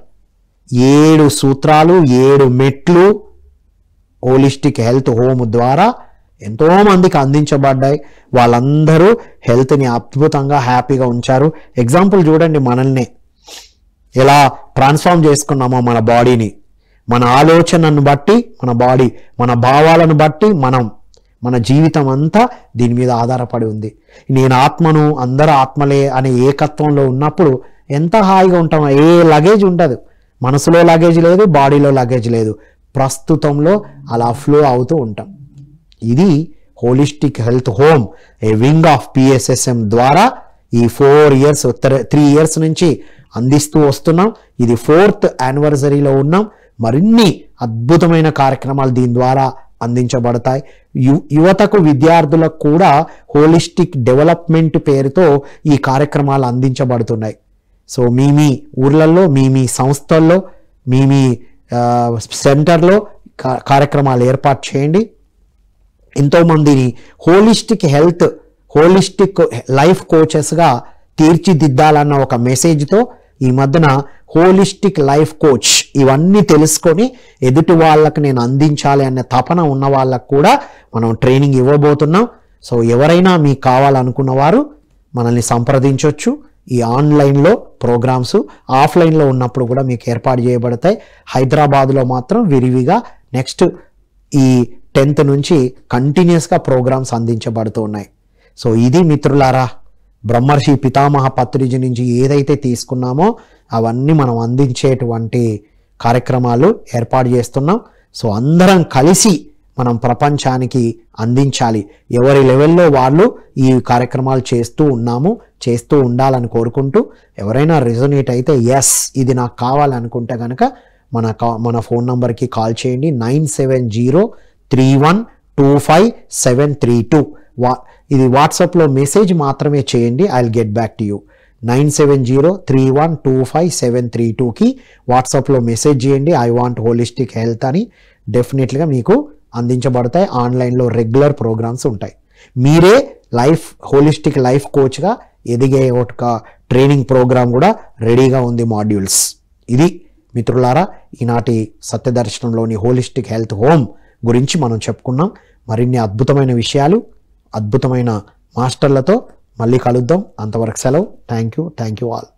7 సూత్రాలు, 7 మెట్లు హోలిస్టిక్ హెల్త్ హోమ్ ద్వారా ఎంతోమందికి అందించబడ్డాయి. వాళ్ళందరూ హెల్త్ని అద్భుతంగా హ్యాపీగా ఉంచారు. ఎగ్జాంపుల్ చూడండి, మనల్ని ఎలా ట్రాన్స్ఫార్మ్ చేసుకున్నామో మన బాడీని, మన ఆలోచనను బట్టి మన బాడీ, మన భావాలను బట్టి మన జీవితం అంతా దీని మీద ఆధారపడి ఉంది. నేను ఆత్మను, అందరూ ఆత్మలే అనే ఏకత్వంలో ఉన్నప్పుడు ఎంత హాయిగా ఉంటామో. ఏ లగేజ్ ఉండదు, మనసులో లగేజ్ లేదు, బాడీలో లగేజ్ లేదు, ప్రస్తుతంలో అలా ఫ్లో అవుతూ ఉంటాం. ఇది holistic health home, a wing of PSSM ద్వారా ఈ 3 ఇయర్స్ నుంచి అందిస్తూ వస్తున్నాం. ఇది 4th యానివర్సరీలో ఉన్నాం. మరిన్ని అద్భుతమైన కార్యక్రమాలు దీని ద్వారా అందించబడతాయి. యువతకు, విద్యార్థులకు కూడా హోలిస్టిక్ డెవలప్మెంట్ పేరుతో ఈ కార్యక్రమాలు అందించబడుతున్నాయి. సో మీ ఊర్లలో, మీ సంస్థల్లో, మీ సెంటర్లో కార్యక్రమాలు ఏర్పాటు చేయండి. ఎంతోమందిని హోలిస్టిక్ లైఫ్ కోచెస్గా తీర్చిదిద్దాలన్న ఒక మెసేజ్తో ఈ మధ్యన హోలిస్టిక్ లైఫ్ కోచ్ ఇవన్నీ తెలుసుకొని ఎదుటి వాళ్ళకి నేను అందించాలి అనే తపన ఉన్న వాళ్ళకు కూడా మనం ట్రైనింగ్ ఇవ్వబోతున్నాం. సో ఎవరైనా మీకు కావాలనుకున్న వారు మనల్ని సంప్రదించవచ్చు. ఈ ఆన్లైన్లో ప్రోగ్రామ్స్, ఆఫ్లైన్లో ఉన్నప్పుడు కూడా మీకు ఏర్పాటు చేయబడతాయి. హైదరాబాద్లో మాత్రం విరివిగా నెక్స్ట్ ఈ 10th నుంచి కంటిన్యూస్గా ప్రోగ్రామ్స్ అందించబడుతూ ఉన్నాయి. సో ఇది మిత్రులారా, బ్రహ్మర్షి పితామహ పత్రిజీ నుంచి ఏదైతే తీసుకున్నామో అవన్నీ మనం అందించేటువంటి కార్యక్రమాలు ఏర్పాటు చేస్తున్నాం. సో అందరం కలిసి మనం ప్రపంచానికి అందించాలి. ఎవరి లెవెల్లో వాళ్ళు ఈ కార్యక్రమాలు చేస్తూ ఉండాలని కోరుకుంటూ, ఎవరైనా రెజొనేట్ అయితే ఎస్ ఇది నాకు కావాలనుకుంటే కనుక మన ఫోన్ నంబర్కి కాల్ చేయండి. 9703125732. ఇది వాట్సాప్లో మెసేజ్ మాత్రమే చేయండి. I will get back to you. 9703125732కి వాట్సాప్లో మెసేజ్ చేయండి. ఐ వాంట్ హోలిస్టిక్ హెల్త్ అని. డెఫినెట్గా మీకు అందించబడతాయి. ఆన్లైన్లో రెగ్యులర్ ప్రోగ్రామ్స్ ఉంటాయి. మీరే హోలిస్టిక్ లైఫ్ కోచ్గా ఎదిగే ఒక ట్రైనింగ్ ప్రోగ్రామ్ కూడా రెడీగా ఉంది, మాడ్యూల్స్. ఇది మిత్రులారా ఈనాటి సత్యదర్శనంలోని హోలిస్టిక్ హెల్త్ హోమ్ గురించి మనం చెప్పుకున్నాం. మరిన్ని అద్భుతమైన విషయాలు, అద్భుతమైన మాస్టర్లతో మళ్ళీ కలుద్దాం. అంతవరకు సెలవు. Thank you all.